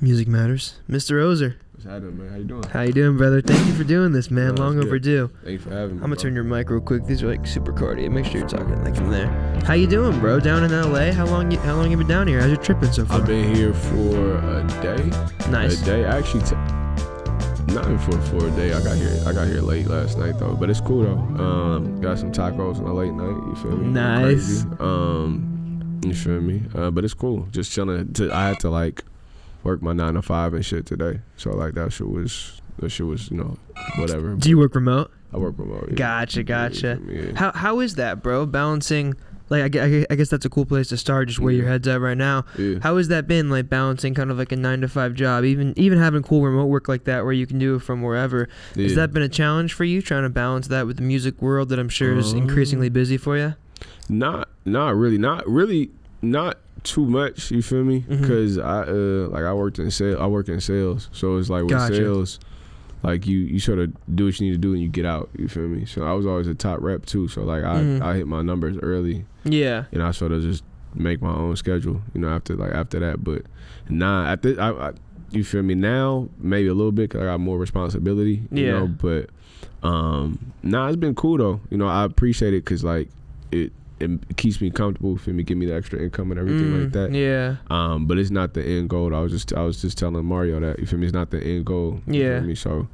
Music Matters. Mr. Ozer. What's happening, man? How you doing? How you doing, brother? Thank you for doing this, man. Long overdue. Thanks for having me. I'm gonna turn your mic real quick. These are like super cardio. Make sure you're talking like from there. How you doing, bro? Down in LA? How long you been down here? How's your trip been so far? I've been here for a day. Nice. A day. Actually, not even for a day. I got here late last night though, but it's cool though. Got some tacos on a late night. You feel me? Nice. You feel me? But it's cool. Just chilling. I had to like work my 9 to 5 and shit today. So like that shit was whatever. Do you work remote? I work remote. Yeah. Gotcha. Yeah. How is that, bro? Balancing, like I guess that's a cool place to start. Just where your head's at right now. Yeah. How has that been, like balancing kind of like a 9 to 5 job, even having cool remote work like that where you can do it from wherever? Yeah. Has that been a challenge for you, trying to balance that with the music world that I'm sure is increasingly busy for you? Not really. Not too much, you feel me? Because I work in sales, so it's like with sales, like you sort of do what you need to do and you get out, you feel me? So I was always a top rep too, so like I hit my numbers early, and I sort of just make my own schedule, after that. But you feel me? Now maybe a little bit because I got more responsibility, but it's been cool though. I appreciate it because like it keeps me comfortable, feel me, give me the extra income and everything like that. Yeah. But it's not the end goal. I was just telling Mario that, you feel me, it's not the end goal. You feel me? So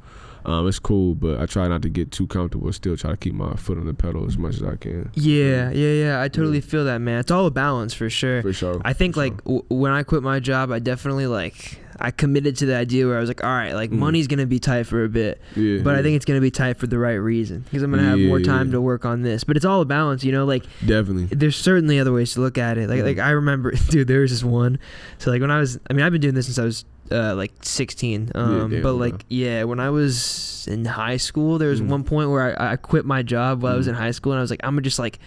it's cool, but I try not to get too comfortable, still try to keep my foot on the pedal as much as I can. Yeah. I totally feel that, man. It's all a balance for sure. For sure. I think when I quit my job, I definitely I committed to the idea where I was like, all right, money's going to be tight for a bit, but I think it's going to be tight for the right reason because I'm going to have more time to work on this. But it's all a balance, Definitely. There's certainly other ways to look at it. Like I remember, dude, there was this one. So like I've been doing this since I was 16. When I was in high school, there was one point where I quit my job while I was in high school, and I was like, I'm just like,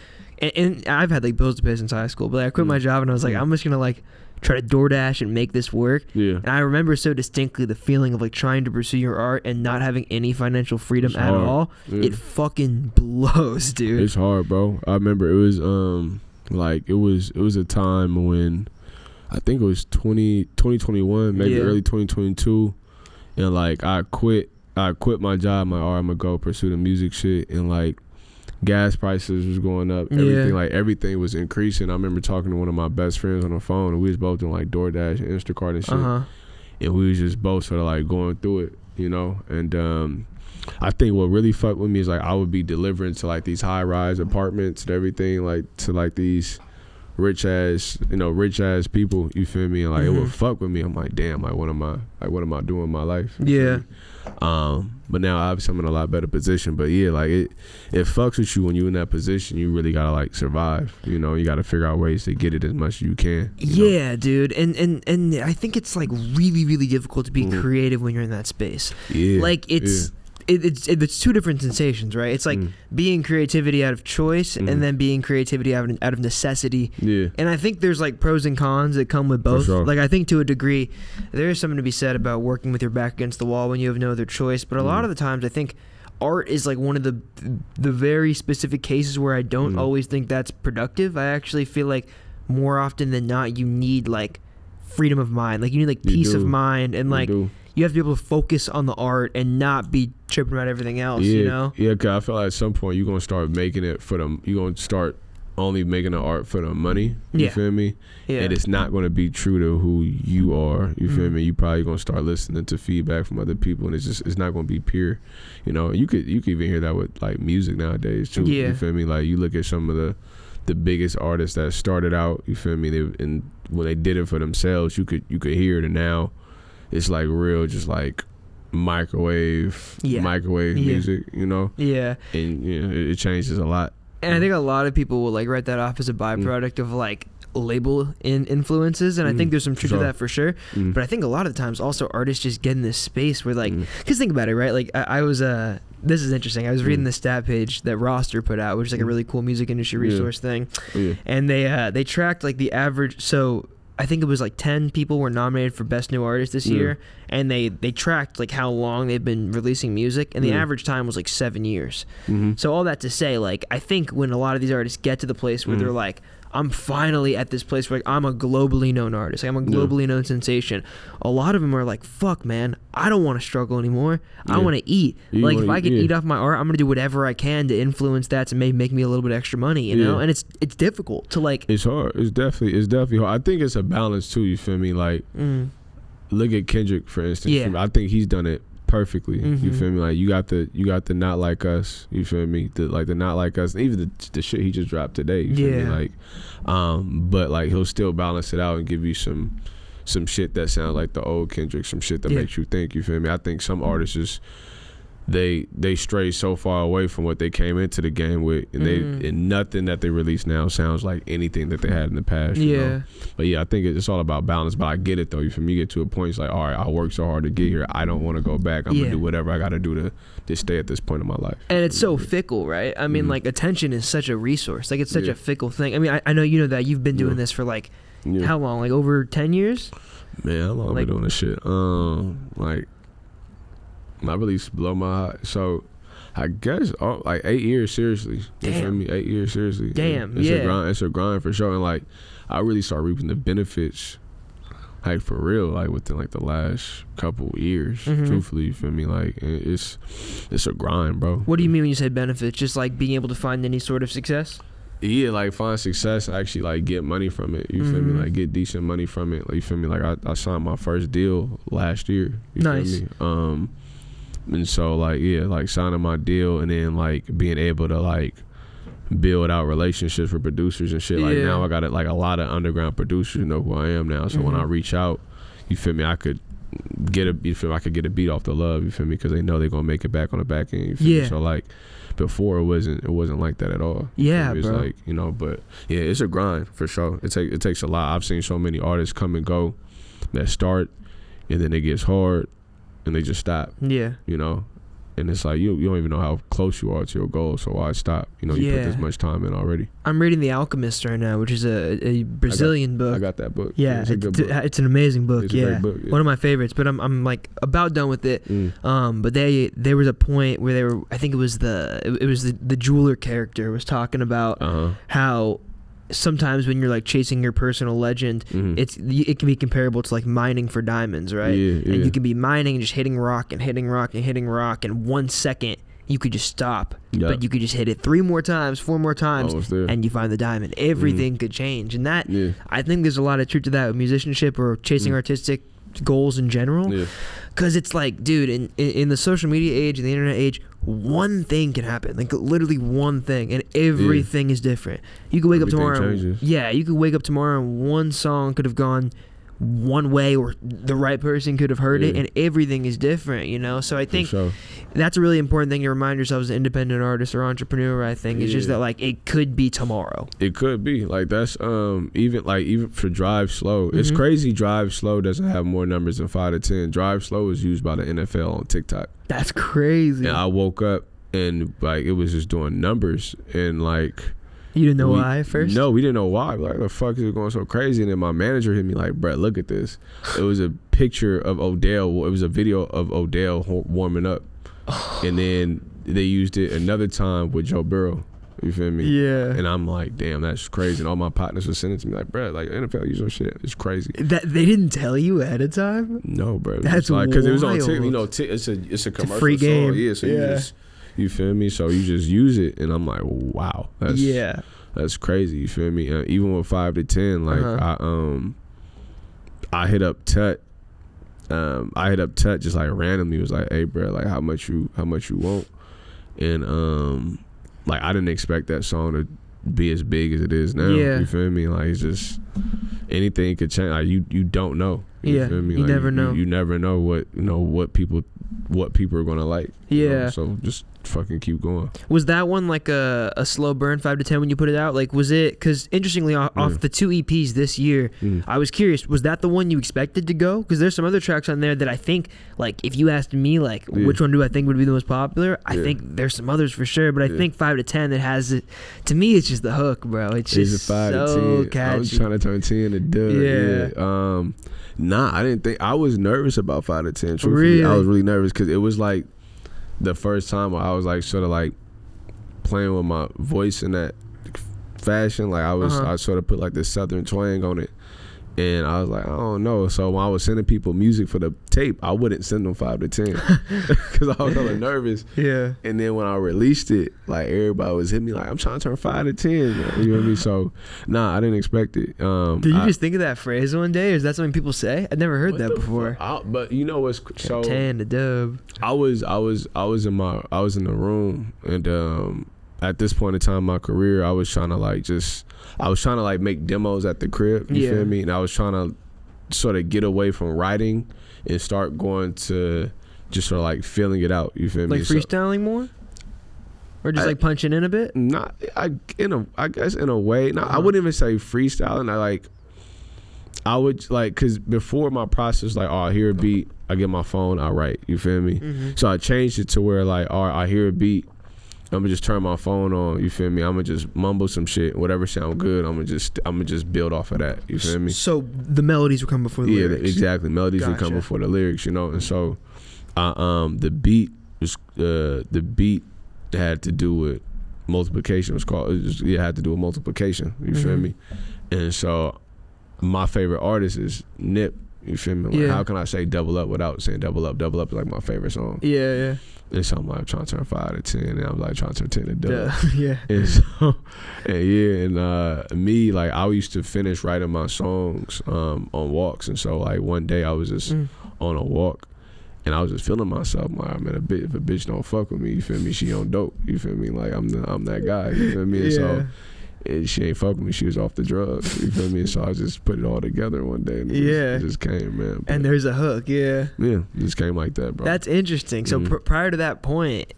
and I've had like bills to pay since high school, but I quit my job and I was like, I'm just going to try to DoorDash and make this work. Yeah. And I remember so distinctly the feeling of trying to pursue your art and not having any financial freedom at all. Yeah. It fucking blows, dude. It's hard, bro. I remember it was it was a time when I think it was 2021, maybe early 2022, and I quit my job. I'm like, all right, I'm gonna go pursue the music shit, and gas prices was going up. Everything was increasing. I remember talking to one of my best friends on the phone, and we was both doing DoorDash and Instacart and shit. And we was just both sort of going through it, And I think what really fucked with me is I would be delivering to these high rise apartments and everything, to these rich ass people. You feel me? And it would fuck with me. I'm like, damn, what am I doing in my life? Yeah. But now obviously I'm in a lot better position. But yeah, it fucks with you when you're in that position. You really gotta survive. You gotta figure out ways to get it as much as you can. Yeah, dude. And I think it's really, really difficult to be creative when you're in that space. Yeah. It's two different sensations, right? It's being creativity out of choice and then being creativity out of necessity. Yeah. And I think there's pros and cons that come with both. For sure. I think to a degree, there is something to be said about working with your back against the wall when you have no other choice. But a lot of the times, I think art is one of the very specific cases where I don't always think that's productive. I actually feel more often than not, you need freedom of mind. You need peace of mind and you have to be able to focus on the art and not be tripping about everything else, Yeah, because I feel at some point you're going to start making it you're going to start only making the art for the money, you feel me? Yeah. And it's not going to be true to who you are, you feel me? You probably going to start listening to feedback from other people, and it's not going to be pure, You could even hear that with music nowadays too, you feel me? You look at some of the biggest artists that started out, you feel me? And when they did it for themselves, you could hear it, and now it's real, just microwave music, Yeah. And it changes a lot. And I think a lot of people will write that off as a byproduct of label influences, and I think there's some truth to that for sure. But I think a lot of the times also artists just get in this space where because think about it, right? I was this is interesting. I was reading the stat page that Roster put out, which is a really cool music industry resource thing, and they tracked the average. So I think it was 10 people were nominated for Best New Artist this year, and they tracked how long they've been releasing music, and the average time was 7 years. So all that to say, I think when a lot of these artists get to the place where they're I'm finally at this place where like, I'm a globally known artist. Like, I'm a globally known sensation. A lot of them are like, fuck, man, I don't want to struggle anymore. I want to eat. Like, if I can eat off my art, I'm going to do whatever I can to influence that to make me a little bit extra money, you know? And it's difficult to like... It's hard. It's definitely hard. I think it's a balance too, you feel me? Like, look at Kendrick, for instance. Yeah. I think he's done it perfectly. You feel me? Like, you got the Not Like Us, you feel me? The Not Like Us, even the shit he just dropped today, you feel me? Like, but like he'll still balance it out and give you some shit that sounds like the old Kendrick, some shit that makes you think, you feel me? I think some artists just they stray so far away from what they came into the game with, and and nothing that they release now sounds like anything that they had in the past. You know? But yeah, I think it's all about balance. But I get it though. You feel me? You get to a point, it's like, all right, I worked so hard to get here. I don't want to go back. I'm gonna do whatever I got to do to stay at this point in my life. And it's so fickle, right? I mean, like, attention is such a resource. Like, it's such a fickle thing. I mean, I know you know that you've been doing this for like how long? Like over 10 years? Man, how long have I been doing this shit? Like, I really blow my heart. So I guess like 8 years, seriously. You feel me? 8 years, seriously. Damn, It's a grind for sure. And like, I really start reaping the benefits, like for real, like within like the last couple years. Truthfully, you feel me? Like, it's a grind, bro. What do you mean when you say benefits? Just like being able to find any sort of success? Yeah, like find success, actually like get money from it. You feel me? Like get decent money from it. Like, you feel me? Like I signed my first deal last year. You feel me? And so like like signing my deal and then like being able to like build out relationships with producers and shit. Like now I got like a lot of underground producers know who I am now. So when I reach out, you feel me, I could get a beat off the love, you feel me, because they know they're gonna make it back on the back end. You feel me? So like before it wasn't like that at all. Yeah, it's bro. like, you know, but yeah, it's a grind for sure. It takes a lot. I've seen so many artists come and go that start and then it gets hard and they just stop. Yeah. You know? And it's like, you don't even know how close you are to your goal, so why stop? You know, you put this much time in already. I'm reading The Alchemist right now, which is a Brazilian book. I got that book. Yeah, it's a good book. It's an amazing book. It's a great book, one of my favorites. But I'm like about done with it. But there was a point where they were, I think it was the jeweler character was talking about how sometimes when you're like chasing your personal legend, it can be comparable to like mining for diamonds, right? And you can be mining and just hitting rock and hitting rock and hitting rock, and 1 second you could just stop, but you could just hit it 3 more times, 4 more times, and you find the diamond. Everything could change, and that I think there's a lot of truth to that with musicianship or chasing artistic goals in general, because it's like, dude, in the social media age and the internet age, one thing can happen, like literally one thing, and everything is different. You could wake up tomorrow, you could wake up tomorrow and one song could have gone one way, or the right person could have heard it, and everything is different, you know? So I think that's a really important thing to remind yourself as an independent artist or entrepreneur. I think it's just that like it could be tomorrow. It could be like that's even for Drive Slow. It's crazy. Drive Slow doesn't have more numbers than 5 to 10. Drive Slow is used by the NFL on TikTok. That's crazy. And I woke up and like it was just doing numbers, and like, you didn't know why at first? No, we didn't know why. Like, the fuck is it going so crazy? And then my manager hit me like, Brett, look at this. It was a picture of Odell. It was a video of Odell warming up. And then they used it another time with Joe Burrow. You feel me? Yeah. And I'm like, damn, that's crazy. And all my partners were sending it to me like, Brett, like, NFL use your shit. It's crazy. That they didn't tell you ahead of time? No, bro. That's like, because it was on TikTok. You know, it's a commercial free game. song. Yeah, so you feel me? So you just use it, and I'm like, wow, that's crazy. You feel me? Even with 5 to 10, like I hit up Tut. Just like randomly, was like, hey, bro, like how much you want? And like I didn't expect that song to be as big as it is now. You feel me? Like, it's just anything could change. Like you don't know. You feel me? You like, never know. You never know what people are gonna like. You know? So just fucking keep going. Was that one like a slow burn, 5 to 10 when you put it out? Like, was it, because interestingly off the 2 EPs this year, I was curious, was that the one you expected to go? Because there's some other tracks on there that I think, like, if you asked me like which one do I think would be the most popular, I think there's some others for sure, but I think 5 to 10 that has it, to me it's just the hook, bro. It's just 5 so to 10 catchy. I was trying to turn 10 to dub. Nah, I didn't think, I was nervous about 5 to 10. Truthfully, really? I was really nervous because it was like the first time I was like sort of like playing with my voice in that fashion. Like I sort of put like this southern twang on it. And I was like, I don't know. So when I was sending people music for the tape, I wouldn't send them 5 to 10 because I was hella nervous. Yeah. And then when I released it, like everybody was hitting me like, I'm trying to turn 5 to 10. You know what I mean? So I didn't expect it. Did you just think of that phrase one day, or is that something people say? I'd never heard that before. But you know what's so? 10 the dub. I was in the room, and at this point in time in my career, I was trying to make demos at the crib, you feel me? And I was trying to sort of get away from writing and start going to just sort of like feeling it out, you feel me? Like freestyling more? Or just like punching in a bit? I guess in a way. I wouldn't even say freestyling. I would like, cause before my process, like, I hear a beat, I get my phone, I write, you feel me? Mm-hmm. So I changed it to where like, I hear a beat, I'm gonna just turn my phone on, you feel me? I'm gonna just mumble some shit, whatever sound good, I'm gonna just build off of that, you feel me? So the melodies will come before the lyrics. Yeah, exactly. Melodies will come before the lyrics, you know. And so the beat had to do with multiplication. It had to do with multiplication, you feel me? And so my favorite artist is Nip, you feel me? Like, how can I say double up without saying double up? Double up is like my favorite song. Yeah. And so I'm like trying to turn 5 to 10, and I'm like trying to turn 10 to dub. Yeah. And so, me, like, I used to finish writing my songs on walks. And so, like, one day I was just on a walk, and I was just feeling myself. I'm like, man, if a bitch don't fuck with me, you feel me? She on dope, you feel me? Like, I'm that guy, you feel me? And so, she ain't fuck with me. She was off the drugs, you feel me? And so I just put it all together one day, and it just came, man. But, and there's a hook, it just came like that, bro. That's interesting. So prior to that point,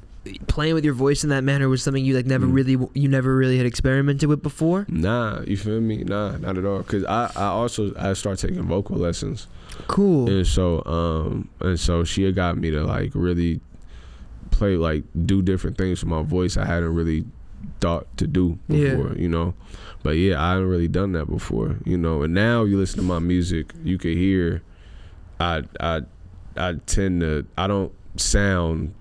playing with your voice in that manner was something you like never really had experimented with before? Nah, you feel me? Nah, not at all. Cause I started taking vocal lessons. Cool. And so she had got me to like really play, like do different things with my voice I hadn't really thought to do before, you know. But I hadn't really done that before, you know. And now you listen to my music, you can hear I don't sound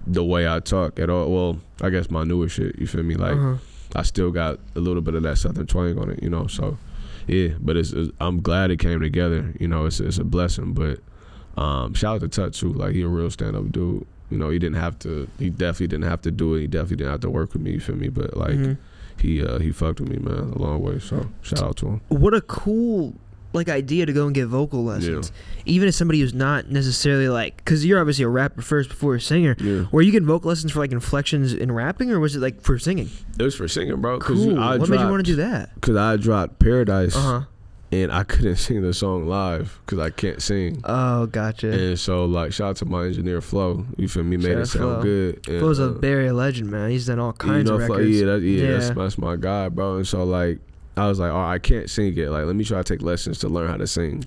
the way I talk at all. Well, I guess my newer shit, you feel me? Like I still got a little bit of that southern twang on it, you know. So but I'm glad it came together, you know. It's a blessing. But shout out to Tut too, like he a real stand up dude. You know, he definitely didn't have to do it. He definitely didn't have to work with me, you feel me? But like he fucked with me, man, a long way. So shout out to him. What a cool like idea to go and get vocal lessons. Even as somebody who's not necessarily like, because you're obviously a rapper first before a singer. Were you getting vocal lessons for like inflections in rapping, or was it like for singing? It was for singing, bro. Cool. What made you want to do that? Because I dropped Paradise. And I couldn't sing the song live because I can't sing. Oh, gotcha. And so, like, shout out to my engineer, Flo. You feel me? Made it sound good. And, Flo's a Barry legend, man. He's done all kinds of records. That's my guy, bro. And so, like, I was like, all right, I can't sing it. Like, let me try to take lessons to learn how to sing.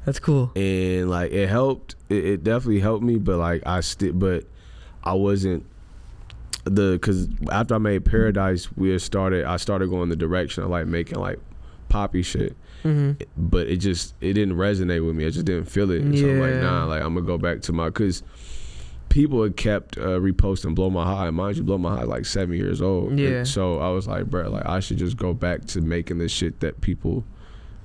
That's cool. And, like, it helped. It definitely helped me, but, like, I wasn't. Because after I made Paradise, I started going the direction of, like, making, like, poppy shit. But it didn't resonate with me. I just didn't feel it. And so I'm like, nah, like I'm gonna go back to because people had kept reposting Blow My High. Mind you, Blow My High like 7 years old. And so I was like, bro, like I should just go back to making the shit that people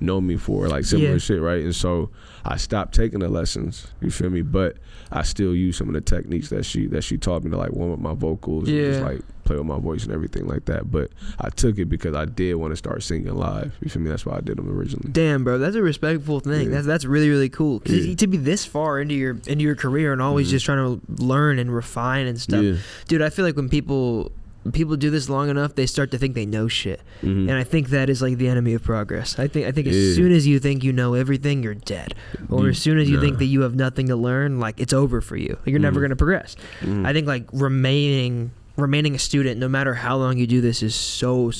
know me for, like similar shit, right? And so I stopped taking the lessons, you feel me? But I still use some of the techniques that she taught me to like warm up my vocals and just like play with my voice and everything like that. But I took it because I did want to start singing live, you feel me? That's why I did them originally. Damn, bro, that's a respectful thing. That's really, really cool. Cause to be this far into your career and always just trying to learn and refine and stuff, dude, I feel like when people do this long enough, they start to think they know shit, and I think that is like the enemy of progress. I think as soon as you think you know everything, you're dead, or as soon as you think that you have nothing to learn, like it's over for you. Like, you're never gonna progress. I think like remaining a student, no matter how long you do this, is so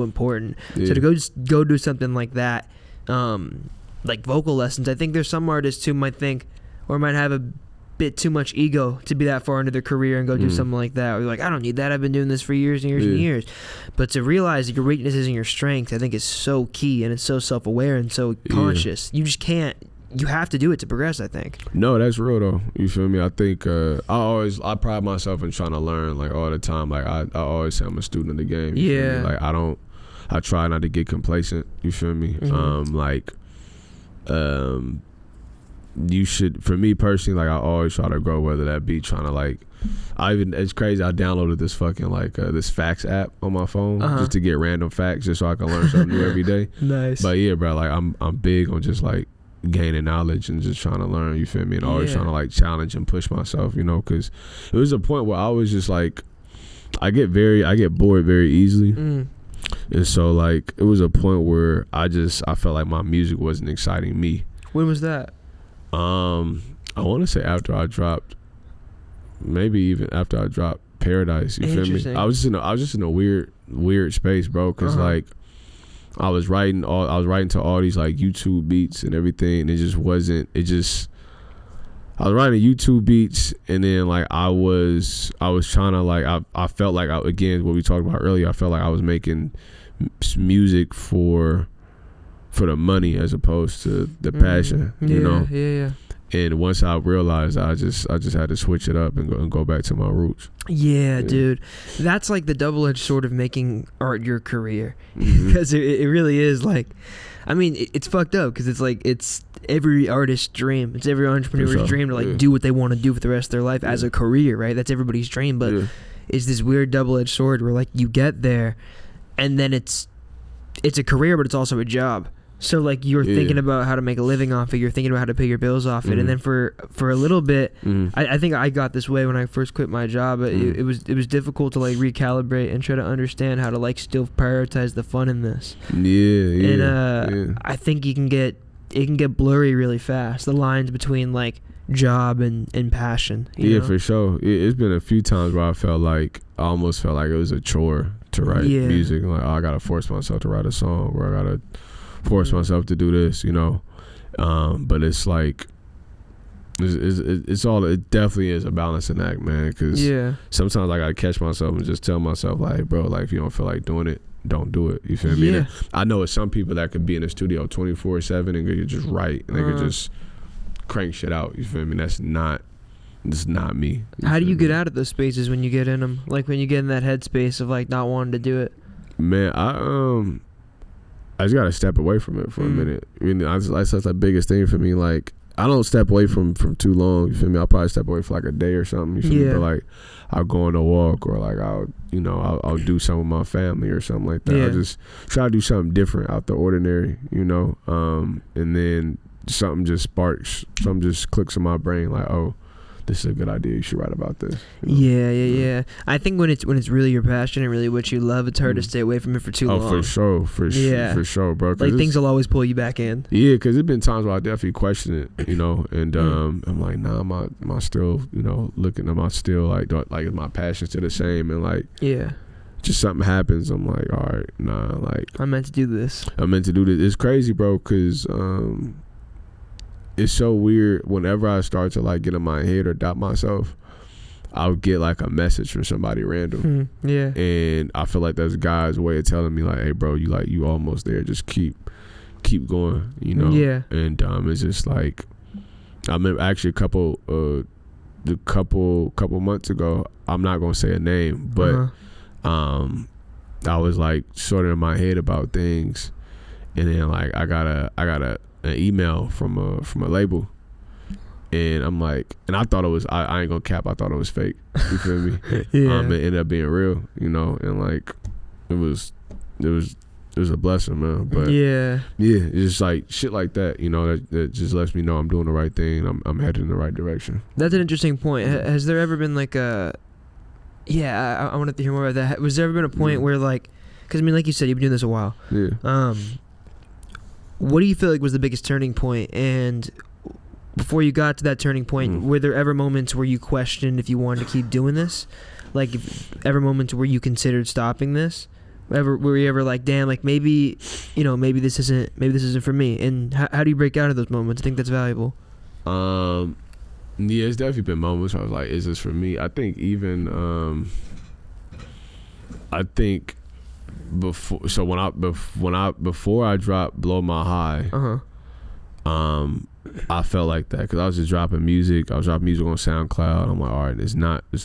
important. So to go do something like that, like vocal lessons, I think there's some artists who might think or might have a bit too much ego to be that far into their career and go do something like that. Or like, I don't need that. I've been doing this for years and years and years. But to realize that your weaknesses and your strength, I think, is so key, and it's so self-aware and so conscious. You just can't you have to do it to progress, I think. No, that's real though. You feel me? I think I pride myself in trying to learn like all the time. Like I always say I'm a student of the game. You feel me? Like I try not to get complacent. You feel me? You should, for me personally, like I always try to grow, whether that be trying to like, it's crazy, I downloaded this fucking like this facts app on my phone just to get random facts just so I can learn something new every day. Nice. But yeah, bro, like I'm big on just like gaining knowledge and just trying to learn, you feel me, and always trying to like challenge and push myself, you know, because it was a point where I was just like, I get bored very easily. And so like it was a point where I felt like my music wasn't exciting me. When was that? I want to say after I dropped, maybe even after I dropped Paradise. You feel me? I was just in a weird space, bro. Cause like I was writing to all these like YouTube beats and everything. And it just wasn't. I was writing YouTube beats, and then like I was trying to like I felt like again what we talked about earlier. I felt like I was making music for the money as opposed to the passion, you know. Yeah. And once I realized, I just had to switch it up and go back to my roots. Yeah, dude, that's like the double-edged sword of making art your career, because it really is like, I mean, it's fucked up because it's like it's every artist's dream, it's every entrepreneur's dream to like do what they want to do for the rest of their life as a career, right? That's everybody's dream, but it's this weird double-edged sword where like you get there, and then it's a career, but it's also a job. So like you're thinking about how to make a living off it, you're thinking about how to pay your bills off it, and then for a little bit, I think I got this way when I first quit my job. It was difficult to like recalibrate and try to understand how to like still prioritize the fun in this. And I think it can get blurry really fast, the lines between like job and passion. You know? For sure. It's been a few times where I almost felt like it was a chore to write music. Like, I gotta force myself to write a song, or I gotta force myself to do this, you know. But it's like it definitely is a balancing act, man, because sometimes I gotta catch myself and just tell myself like, bro, like if you don't feel like doing it, don't do it. You feel me? And I know it's some people that could be in the studio 24/7 and they could just write and they could just crank shit out. You feel me? That's not me. How do you get out of those spaces when you get in them? Like when you get in that headspace of like not wanting to do it? Man, I just gotta step away from it for a minute. I mean, that's the biggest thing for me. Like, I don't step away from too long. You feel me? I'll probably step away for like a day or something. You feel me? But like, I'll go on a walk, or like I'll do something with my family or something like that. I'll just try to do something different out the ordinary, you know. And then something just sparks, something just clicks in my brain like, oh, this is a good idea, you should write about this, you know? Yeah. I think when it's really your passion and really what you love, it's hard to stay away from it for too long. For sure, bro. Like things will always pull you back in. Yeah, because there's been times where I definitely question it, you know, and I'm like, nah, am I still, you know, am I still like is my passion still the same? And like, just something happens, I'm like, all right, nah, like I'm meant to do this. It's crazy, bro, because it's so weird. Whenever I start to like get in my head or doubt myself, I'll get like a message from somebody random. And I feel like that's God's way of telling me like, hey bro, you almost there, just keep going, you know. And it's just like, I remember actually a couple months ago, I'm not gonna say a name, but I was like sort of in my head about things, and then like I got an email from a label, and I'm like, and I thought it was, I ain't gonna cap, I thought it was fake. You feel me? It ended up being real, you know, and like it was a blessing, man. But it's just like shit like that, you know, that just lets me know I'm doing the right thing, I'm headed in the right direction. That's an interesting point. Has there ever been like I wanted to hear more about that. Was there ever been a point where like, because I mean, like you said, you've been doing this a while. What do you feel like was the biggest turning point? And before you got to that turning point, were there ever moments where you questioned if you wanted to keep doing this? Like, ever moments where you considered stopping this? Were you ever like, damn, like maybe this isn't for me? And how do you break out of those moments? I think that's valuable. It's definitely been moments where I was like, is this for me? I think even before I dropped Blow My High, I felt like that because I was just dropping music. I was dropping music on SoundCloud. I'm like, all right, it's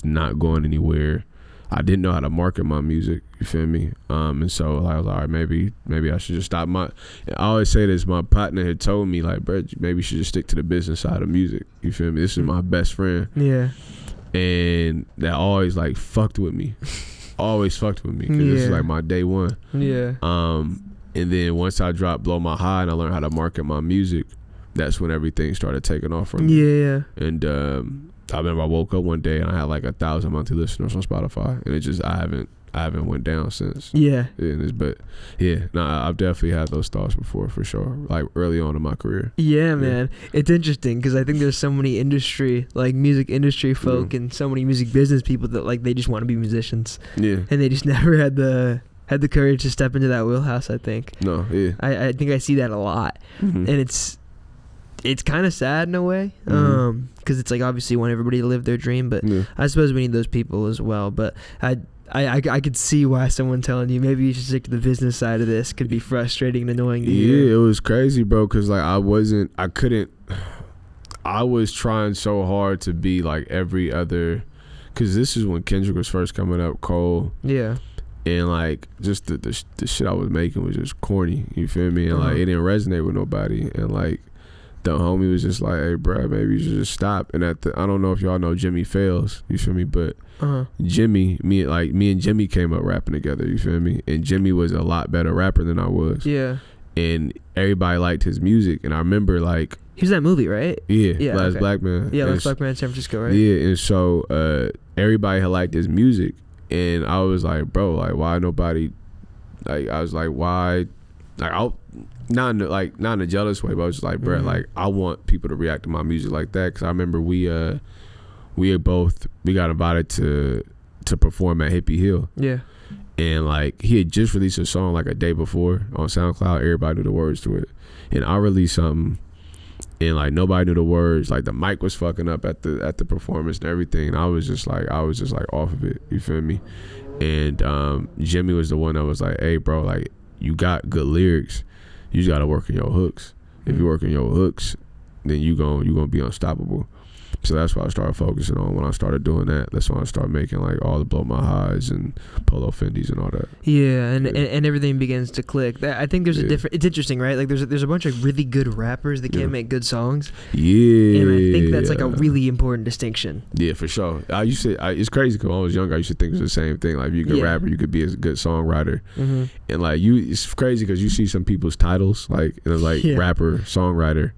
not going anywhere. I didn't know how to market my music. You feel me? And so I was like, all right, maybe I should just stop. I always say this. My partner had told me like, bro, maybe you should just stick to the business side of music. You feel me? This is my best friend. Yeah. And that always like fucked with me. Always fucked with me because this is like my day one. Yeah. And then once I dropped Blow My High and I learned how to market my music, that's when everything started taking off from me. Yeah. And I remember I woke up one day and I had like 1,000 monthly listeners on Spotify, and it just I haven't went down since. Yeah. But I've definitely had those thoughts before for sure, like early on in my career. Yeah, man, it's interesting because I think there's so many music industry folk and so many music business people that like they just want to be musicians. Yeah. And they just never had the courage to step into that wheelhouse. I think. No. Yeah. I think I see that a lot, and it's kind of sad in a way, because it's like obviously you want everybody to live their dream, but I suppose we need those people as well. But I could see why someone telling you maybe you should stick to the business side of this could be frustrating and annoying to you. Yeah, it was crazy, bro, because like I was trying so hard to be like every other, because this is when Kendrick was first coming up, Cole. Yeah. And like just the shit I was making was just corny, you feel me? And like it didn't resonate with nobody, and like the homie was just like, hey, bro, maybe you should just stop. And I don't know if y'all know Jimmy Fails, you feel me? But Jimmy, me and Jimmy came up rapping together, you feel me? And Jimmy was a lot better rapper than I was. Yeah. And everybody liked his music. And I remember like... He was in that movie, right? Yeah, Last Black Man. Yeah, Last Black Man in San Francisco, right? Yeah, and so everybody had liked his music. And I was like, bro, like, why nobody... Like, I was like, why... Like, not in a jealous way, but I was just like, bro, like I want people to react to my music like that, because I remember we got invited to perform at Hippie Hill. Yeah. And like he had just released a song like a day before on SoundCloud. Everybody knew the words to it, and I released something, and like nobody knew the words. Like the mic was fucking up at the performance and everything. And I was just like off of it. You feel me? And Jimmy was the one that was like, hey, bro, like you got good lyrics. You just gotta work on your hooks. If you work on your hooks, then you gonna be unstoppable. So that's what I started focusing on. When I started doing that, that's when I started making like all the Blow My Highs and Polo Fendis and all that. Yeah, and everything begins to click. I think there's a different. It's interesting, right? Like there's a bunch of really good rappers that can't make good songs. Yeah, and I think that's like a really important distinction. Yeah, for sure. It's crazy because when I was younger, I used to think it was the same thing. Like if you're a good rapper, you could be a good songwriter. And like it's crazy because you see some people's titles like and it's like rapper, songwriter.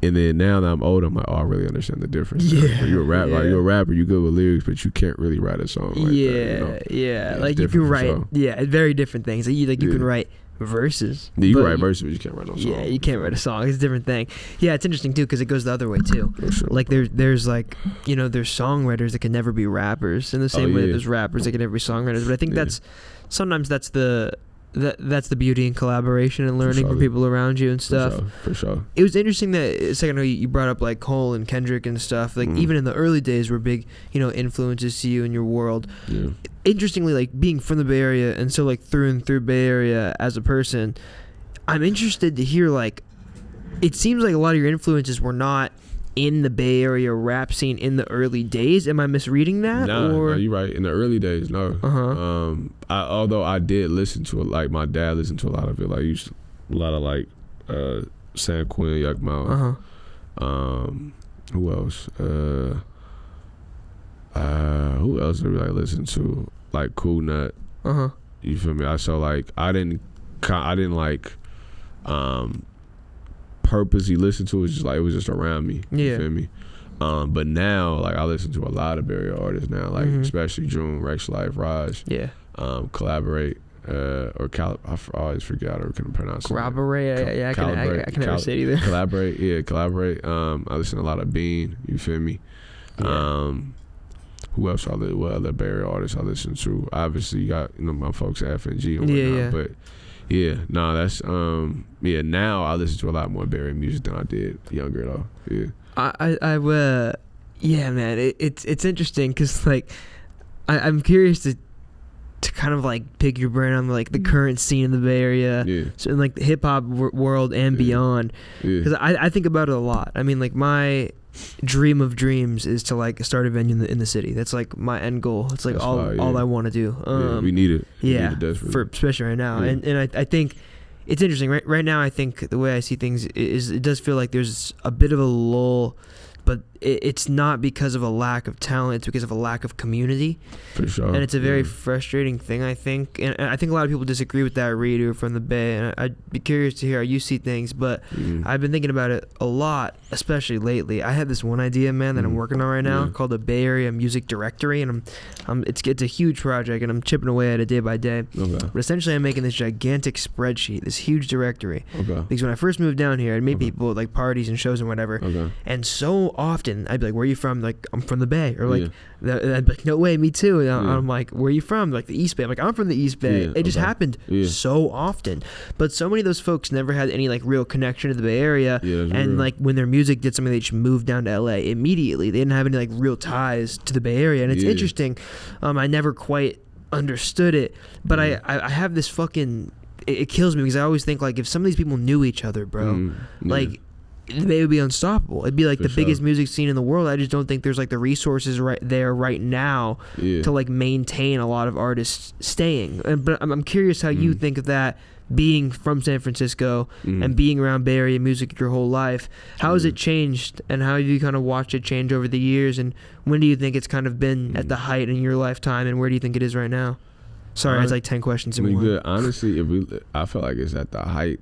And then now that I'm old, I'm like, oh, I really understand the difference. Yeah, you're a rapper, you're good with lyrics, but you can't really write a song like that. You know? Yeah. Like you can write, very different things. Like you can write verses. Yeah, you can write verses, but you can't write no song. Yeah, you can't write a song. It's a different thing. Yeah, it's interesting too because it goes the other way too. Sure. Like there's like there's songwriters that can never be rappers in the same way that there's rappers that can never be songwriters. But I think that's the beauty in collaboration and learning from people around you and stuff. For sure. It was interesting that a second ago you brought up like Cole and Kendrick and stuff. Like even in the early days were big, influences to you in your world. Yeah. Interestingly, like being from the Bay Area and so like through and through Bay Area as a person, I'm interested to hear like, it seems like a lot of your influences were not in the Bay Area rap scene in the early days. Am I misreading that? No, you're right. In the early days, no. Although I did listen to it, like my dad listened to a lot of it. Like a lot of like San Quinn, Yuck Mouth. Who else? Who else did we like listen to? Like Cool Nut. You feel me? I didn't like purposely listen to it. It was just around me. You feel me? But now like I listen to a lot of Bay Area artists now, like especially June, Rex Life, Raj. Yeah. Collaborate. I always forget how to pronounce it. Collaborate. I can never say it either. Collaborate. I listen to a lot of Bean. You feel me? Yeah. Who else? What other Bay Area artists I listen to? Obviously, you got my folks at FNG and whatnot. But that's now I listen to a lot more Bay Area music than I did younger though. Yeah. Man, it's interesting because like I'm curious to to kind of like pick your brain on like the current scene in the Bay Area, so in like the hip hop world and beyond. Because I think about it a lot. I mean, like my dream of dreams is to like start a venue in the city. That's like my end goal. It's like all I want to do. We need it. For especially right now. And I think it's interesting. Right now, I think the way I see things is it does feel like there's a bit of a lull, but it's not because of a lack of talent. It's because of a lack of community. For sure. And it's a very frustrating thing, I think. And I think a lot of people disagree with that, Reed, who are from the Bay. And I'd be curious to hear how you see things. But I've been thinking about it a lot, especially lately. I had this one idea, man, that I'm working on right now called the Bay Area Music Directory. And it's a huge project, and I'm chipping away at it day by day. Okay. But essentially, I'm making this gigantic spreadsheet, this huge directory. Okay. Because when I first moved down here, I'd meet people at like parties and shows and whatever. Okay. And so often, I'd be like, where are you from? Like, I'm from the Bay. Or like, I'd be like, no way, me too. And I'm like, where are you from? Like, the East Bay. I'm like, I'm from the East Bay. It just happened so often. But so many of those folks never had any like real connection to the Bay Area. And like when their music did something, they just moved down to LA immediately. They didn't have any like real ties to the Bay Area. And it's interesting. I never quite understood it. But I have this fucking... It kills me because I always think like if some of these people knew each other, bro, like... they would be unstoppable. It'd be like the biggest music scene in the world. I just don't think there's like the resources right there right now to like maintain a lot of artists staying. But I'm curious how you think of that, being from San Francisco and being around Bay Area music your whole life. How has it changed, and how have you kind of watched it change over the years, and when do you think it's kind of been at the height in your lifetime, and where do you think it is right now? Sorry, it's like 10 questions in one. Good. Honestly, I feel like it's at the height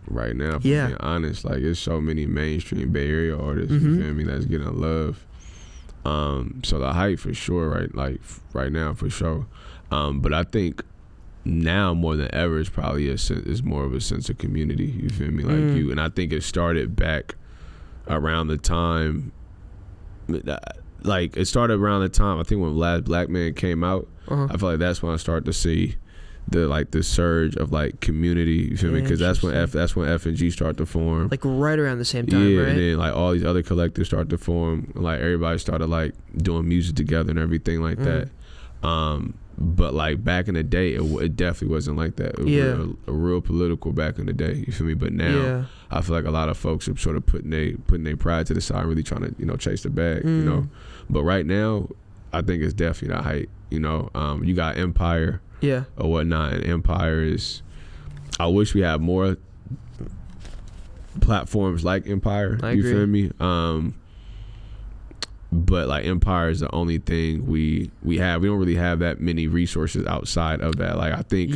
right now, for being honest. Like, there's so many mainstream Bay Area artists, you feel me, that's getting love. So the hype for sure, right? Like right now for sure. But I think now more than ever, it's probably it's more of a sense of community. You feel me? Like and I think it started back around the time. Like it started around the time I think when Last Black Man came out. I feel like that's when I started to see the surge of like community, you feel me? Because that's when F and G start to form, like right around the same time, right? And then like all these other collectives start to form, like everybody started like doing music together and everything like that. But like back in the day, it definitely wasn't like that. It was a real political back in the day, you feel me? But now I feel like a lot of folks are sort of putting their pride to the side, really trying to chase the bag, you know. But right now, I think it's definitely the height, you know. You got Empire. Or whatnot, and Empire is... I wish we had more platforms like Empire, you feel me? But like Empire is the only thing we have. We don't really have that many resources outside of that. Like I think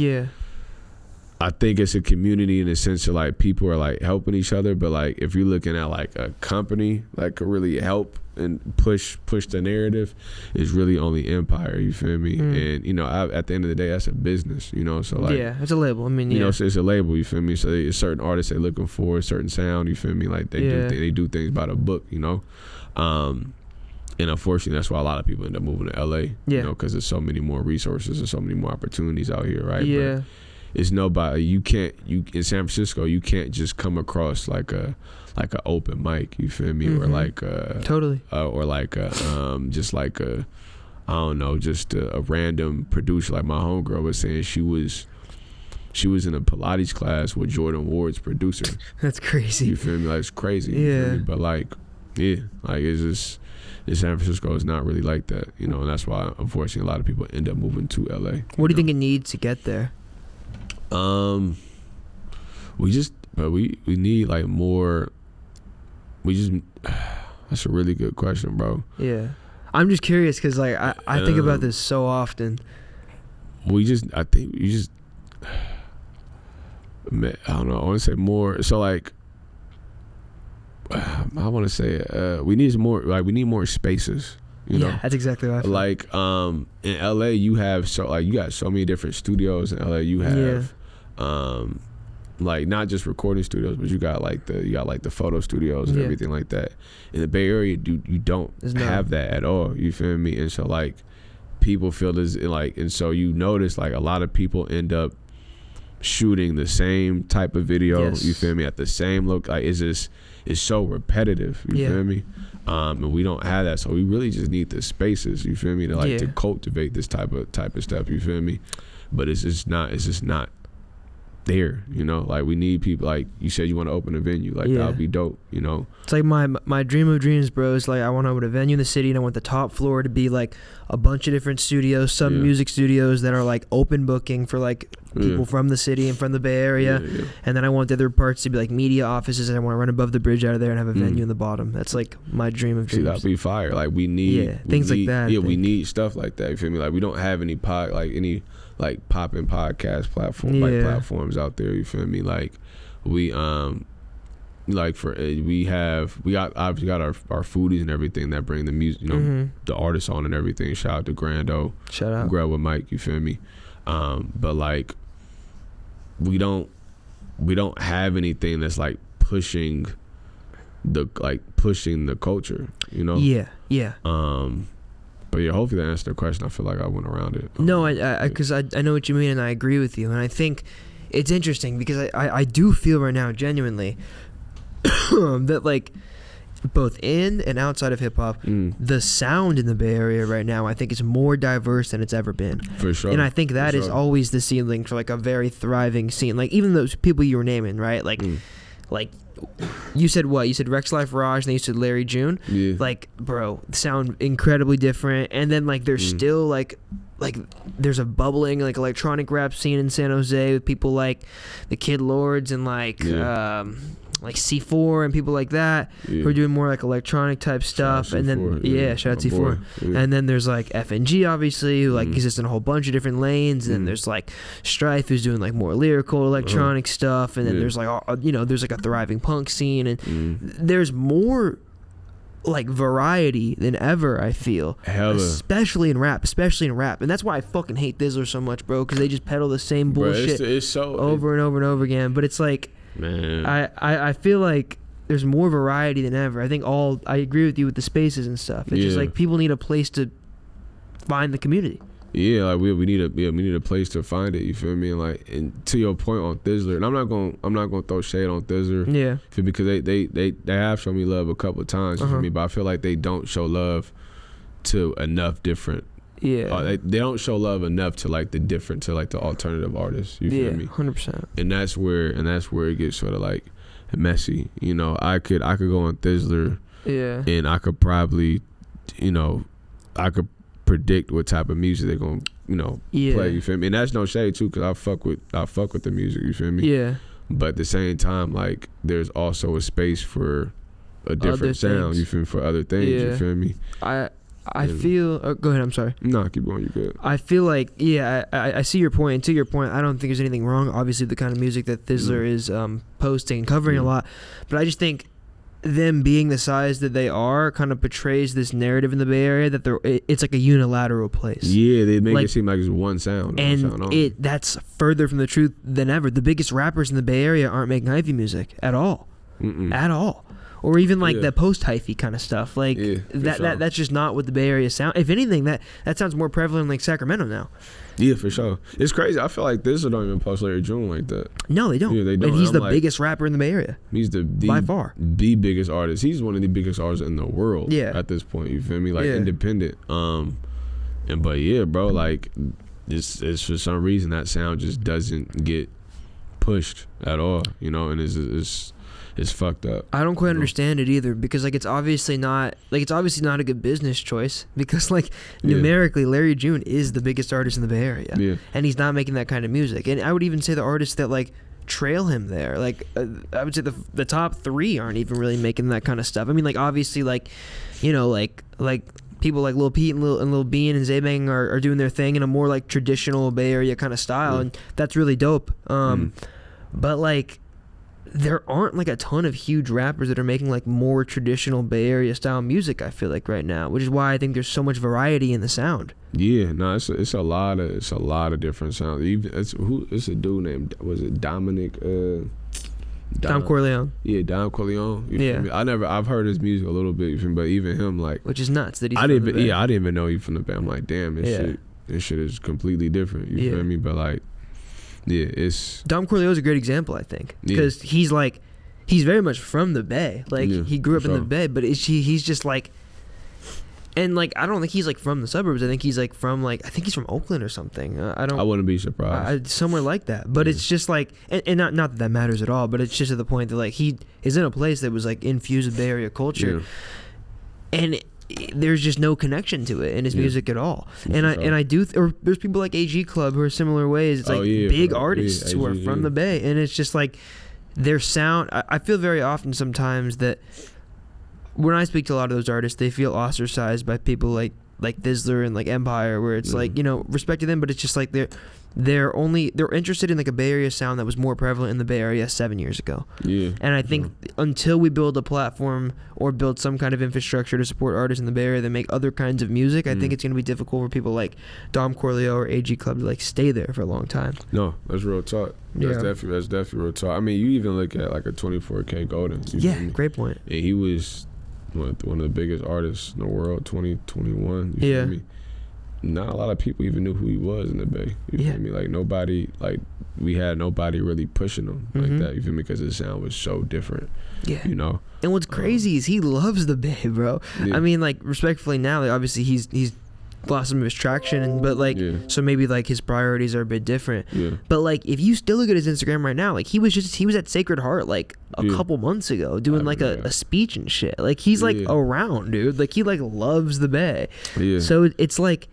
it's a community in the sense of like people are like helping each other, but like if you're looking at like a company that could really help and push the narrative, is really only Empire, you feel me? And at the end of the day, that's a business, so like it's a label. I mean, so it's a label, you feel me? So there's certain artists they're looking for a certain sound, you feel me? Like they do things by the book, and unfortunately that's why a lot of people end up moving to LA, because there's so many more resources and so many more opportunities out here, right? But it's nobody. In San Francisco, you can't just come across like an open mic. You feel me? Or like totally. Or like just like a, I don't know, just a random producer. Like my homegirl was saying, she was in a Pilates class with Jordan Ward's producer. That's crazy. You feel me? Like it's crazy. You feel me? But like it's just. In San Francisco, is not really like that, and that's why unfortunately a lot of people end up moving to LA. What do you think it needs to get there? We need like more. That's a really good question, bro. Yeah, I'm just curious because like I think about this so often. I don't know. I want to say more. So like, I want to say we need more. Like we need more spaces. You know, that's exactly what I feel. Like in LA, you got so many different studios. In LA, you have like not just recording studios, but you got the photo studios and everything like that. In the Bay Area, you don't have that at all. You feel me? And so like people feel this like, and so you notice like a lot of people end up shooting the same type of video. Yes. You feel me? At the same look, like it's so repetitive. You feel me? And we don't have that, so we really just need the spaces. You feel me? To cultivate this type of stuff. You feel me? But it's just not there, you know. Like, we need people, like you said, you want to open a venue, like that would be dope, you know. It's like my dream of dreams, bro, is like I want to open a venue in the city, and I want the top floor to be like a bunch of different studios, some music studios that are like open booking for like people from the city and from the Bay Area, and then I want the other parts to be like media offices, and I want to run above the bridge out of there and have a venue in the bottom. That's like my dream of dreams. See, that'd be fire. Like, we need things like that. Yeah, we need stuff like that. You feel me? Like, we don't have any popping podcast platforms out there. You feel me? Like, we obviously got our foodies and everything that bring the music, you know, the artists on and everything. Shout out to Grando. Shout out. Grab with Mike. You feel me? But like, we don't have anything that's like pushing the culture. You know? Yeah. But yeah, hopefully that answered the question. I feel like I went around it. No, because I know what you mean, and I agree with you. And I think it's interesting because I do feel right now, genuinely, that like both in and outside of hip hop, the sound in the Bay Area right now, I think is more diverse than it's ever been. For sure. And I think that is always the ceiling for like a very thriving scene. Like, even those people you were naming, right? Like, like. You said what? You said Rex Life Raj, and then you said Larry June. Yeah. Like, bro, sound incredibly different. And then like there's still like there's a bubbling like electronic rap scene in San Jose with people like the Kid Lords and like C4 and people like that who are doing more like electronic type stuff. And then shout out C4. And then there's like FNG, obviously, who like exists in a whole bunch of different lanes. And then there's like Strife, who's doing like more lyrical electronic stuff. And then there's like there's like a thriving punk scene, and there's more like variety than ever, I feel. Especially in rap. And that's why I fucking hate Thizzler so much, bro, because they just peddle the same bullshit over and over and over again. But it's like, man, I feel like there's more variety than ever. I agree with you with the spaces and stuff. It's just like people need a place to find the community. Yeah, like we need a place to find it. You feel me? And to your point on Thizzler, and I'm not gonna throw shade on Thizzler. Yeah, because they have shown me love a couple of times. You feel me? But I feel like they don't show love to enough different. Yeah, they don't show love enough to like the alternative artists. You feel me? 100%. And that's where it gets sort of like messy. You know, I could go on Thizzler. Yeah, and I could probably, predict what type of music they're gonna play. You feel me? And that's no shade too, because I fuck with the music. You feel me? Yeah. But at the same time, like, there's also a space for a different sound. You feel me? For other things. Yeah. You feel me? I feel. Go ahead. I'm sorry. No, keep going. You good. I feel like I see your point. And to your point, I don't think there's anything wrong. Obviously, the kind of music that Thizzler is posting and covering a lot, but I just think them being the size that they are kind of portrays this narrative in the Bay Area that it's like a unilateral place. Yeah, they make it seem like it's one sound. And that's further from the truth than ever. The biggest rappers in the Bay Area aren't making hyphy music at all. At all. Or even like the post-hyphy kind of stuff. Like that's just not what the Bay Area sound. If anything, that sounds more prevalent in like Sacramento now. Yeah, for sure. It's crazy. I feel like this don't even post Larry June like that. No, they don't. Yeah, they don't. And he's the biggest rapper in the Bay Area. He's by far the biggest artist. He's one of the biggest artists in the world. Yeah. At this point, you feel me? Like independent. But yeah, bro. Like it's for some reason that sound just doesn't get pushed at all. And it's fucked up. I don't quite understand it either, because like it's obviously not a good business choice, because like numerically Larry June is the biggest artist in the Bay Area, and he's not making that kind of music. And I would even say the artists that like trail him there, like I would say the top 3 aren't even really making that kind of stuff. I mean, like obviously like like people like Lil Peep and Lil Bean and Zaybang are doing their thing in a more like traditional Bay Area kind of style, and that's really dope. But like, there aren't like a ton of huge rappers that are making like more traditional Bay Area style music, I feel like, right now, which is why I think there's so much variety in the sound. Yeah, no, it's a lot of different sounds. Even it's a dude named, was it Dominic? Dom Corleone. Yeah, Dom Corleone. You feel me? I've heard his music a little bit, but even him, like, which is nuts that he's I didn't even know he from the Bay. I'm like, damn, this shit is completely different. You feel me? But like, Yeah, it's Dom Corleone's a great example, I think, because he's very much from the Bay. Like he grew up in the Bay, but he's just like. And like I don't think he's like from the suburbs. I think he's like from I think he's from Oakland or something. I wouldn't be surprised. Somewhere like that. But it's just like, and not that matters at all. But it's just to the point that like he is in a place that was like infused with Bay Area culture, and there's just no connection to it in his music at all. And I do, or there's people like AG Club who are similar ways. It's like big artists who are from the Bay, and it's just like their sound. I feel very often sometimes that. When I speak to a lot of those artists, they feel ostracized by people like Thizzler and like Empire, where it's like, you know, respect to them, but it's just like they're interested in like a Bay Area sound that was more prevalent in the Bay Area 7 years ago. Yeah. And I think until we build a platform or build some kind of infrastructure to support artists in the Bay Area that make other kinds of music, I think it's going to be difficult for people like Dom Corleo or AG Club to like stay there for a long time. No, that's real talk. That's definitely real talk. I mean, you even look at like a 24K Golden. Great point. And he was one of the biggest artists in the world, 2021. You feel me? Not a lot of people even knew who he was in the Bay. You feel me? Like nobody, like we had nobody really pushing him like that. You feel me? Because his sound was so different. Yeah. You know. And what's crazy is he loves the Bay, bro. Yeah. I mean, like respectfully now, like, obviously he's lost some of his traction, but like so maybe like his priorities are a bit different. Yeah. But like if you still look at his Instagram right now, like he was at Sacred Heart like a couple months ago doing like a speech and shit. Like he's like around, dude. Like he like loves the Bay. Yeah. So it's like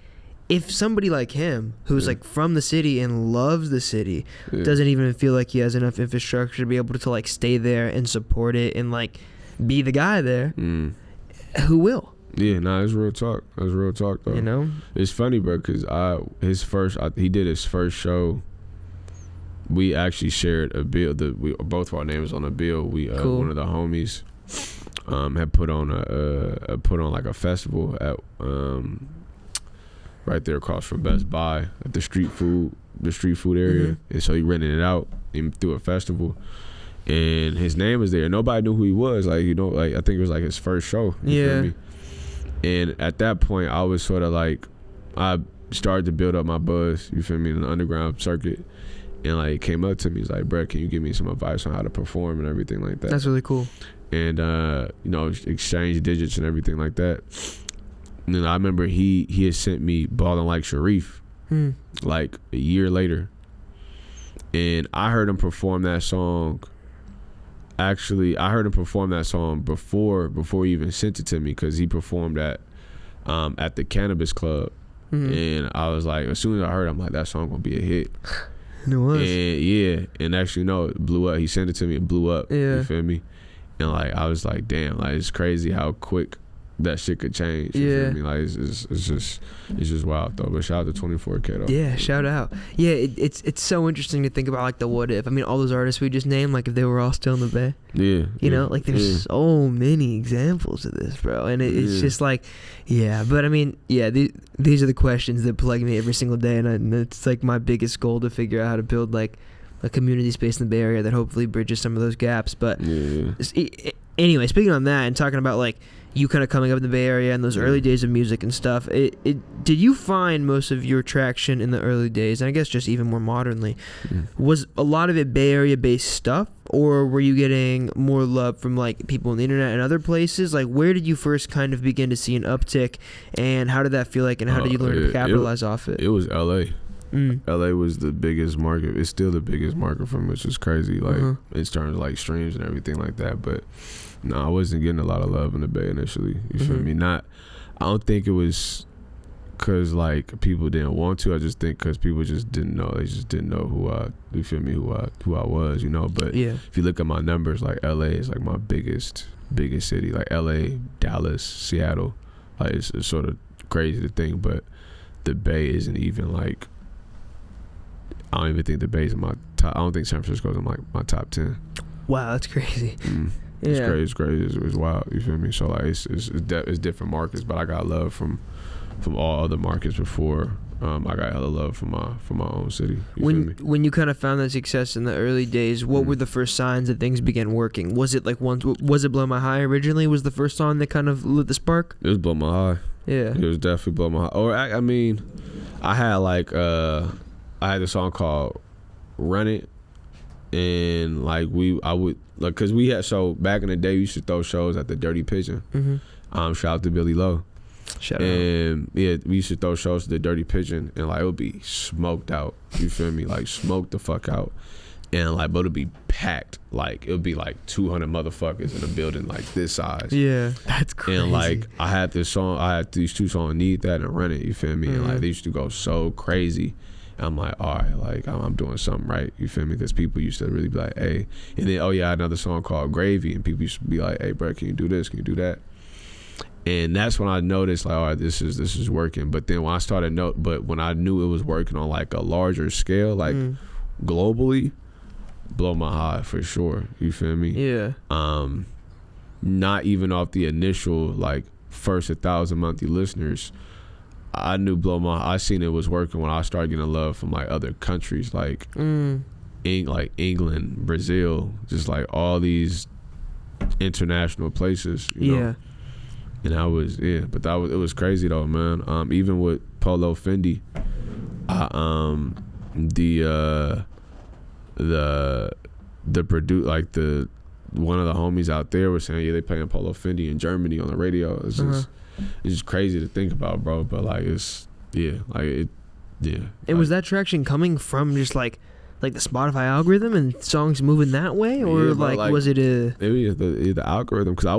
if somebody like him who's like from the city and loves the city doesn't even feel like he has enough infrastructure to be able to like stay there and support it and like be the guy there, who will? Yeah, it's real talk. That's real talk, though. You know? It's funny, bro, because he did his first show. We actually shared a bill. Both of our names on a bill. We cool. One of the homies had put on like a festival at right there across from Best Buy at the street food area, and so he rented it out and threw a festival. And his name was there. Nobody knew who he was. Like, you know, like I think it was like his first show. You feel me? And at that point, I was sort of like, I started to build up my buzz, you feel me, in the underground circuit. And like, came up to me, he's like, bro, can you give me some advice on how to perform and everything like that? That's really cool. And, you know, exchange digits and everything like that. And then I remember he had sent me Ballin' Like Sharif, like a year later. And I heard him perform that song. Actually, I heard him perform that song before he even sent it to me, because he performed at the Cannabis Club, and I was like, as soon as I heard it, I'm like, that song gonna be a hit. And it was. And and actually, no, it blew up. He sent it to me, it blew up. Yeah. You feel me? And like, I was like, damn, like it's crazy how quick that shit could change. You feel me? Like it's just wild though. But shout out to 24K though. Yeah, shout out. Yeah, it's so interesting to think about like the what if. I mean, all those artists we just named, like if they were all still in the Bay. Yeah. You know, like there's so many examples of this, bro. And it's just like, but I mean, these are the questions that plague me every single day, and it's like my biggest goal to figure out how to build like a community space in the Bay Area that hopefully bridges some of those gaps. But anyway, speaking on that and talking about like you kind of coming up in the Bay Area and those early days of music and stuff, did you find most of your traction in the early days, and I guess just even more modernly, was a lot of it Bay Area based stuff, or were you getting more love from like people on the internet and other places? Like where did you first kind of begin to see an uptick, and how did that feel like, and how did you learn to capitalize off it? It was LA. LA was the biggest market. It's still the biggest market for me, which is crazy, like in terms of like streams and everything like that. But no, I wasn't getting a lot of love in the Bay initially. You feel me? I don't think it was because like people didn't want to. I just think because people just didn't know. They just didn't know who I was, you know. But if you look at my numbers, like LA is like my biggest city. Like LA, Dallas, Seattle. Like it's sort of crazy to think, but the Bay isn't even like. I don't even think the Bay's in my top. I don't think San Francisco's in my top 10. Wow, that's crazy. It's crazy. It's wild. You feel me? So like, it's different markets, but I got love from all other markets before. I got hella love from my own city. When you kind of found that success in the early days, what were the first signs that things began working? Was it like was it Blow My High originally? Was the first song that kind of lit the spark? It was Blow My High. Yeah. It was definitely Blow My High. Or I mean, I had like I had a song called run it, and like I would like, cause we had, so back in the day we used to throw shows at the Dirty Pigeon. Shout out to Billy Lowe. And yeah, we used to throw shows at the Dirty Pigeon, and like it would be smoked out. You feel me? Like smoked the fuck out. And like, but it'd be packed. Like it would be like 200 motherfuckers in a building like this size. Yeah, that's crazy. And like I had these two songs, Need That and Run It. You feel me? And like they used to go so crazy. And I'm like, all right, like I'm doing something right. You feel me? Because people used to really be like, hey. And then I had another song called Gravy, and people used to be like, hey, bro, can you do this? Can you do that? And that's when I noticed, like, all right, this is working. But then when when I knew it was working on like a larger scale, like globally, blow my high for sure. You feel me? Yeah. Not even off the initial like first 1,000 monthly listeners, I knew I seen it was working when I started getting love from like other countries, like like England, Brazil, just like all these international places. You know? And but it was crazy though, man. Even with Polo Fendi, one of the homies out there was saying, yeah, they playing Polo Fendi in Germany on the radio. It's just crazy to think about, bro. But like And was that traction coming from just like the Spotify algorithm and songs moving that way, or was it maybe the algorithm? Because I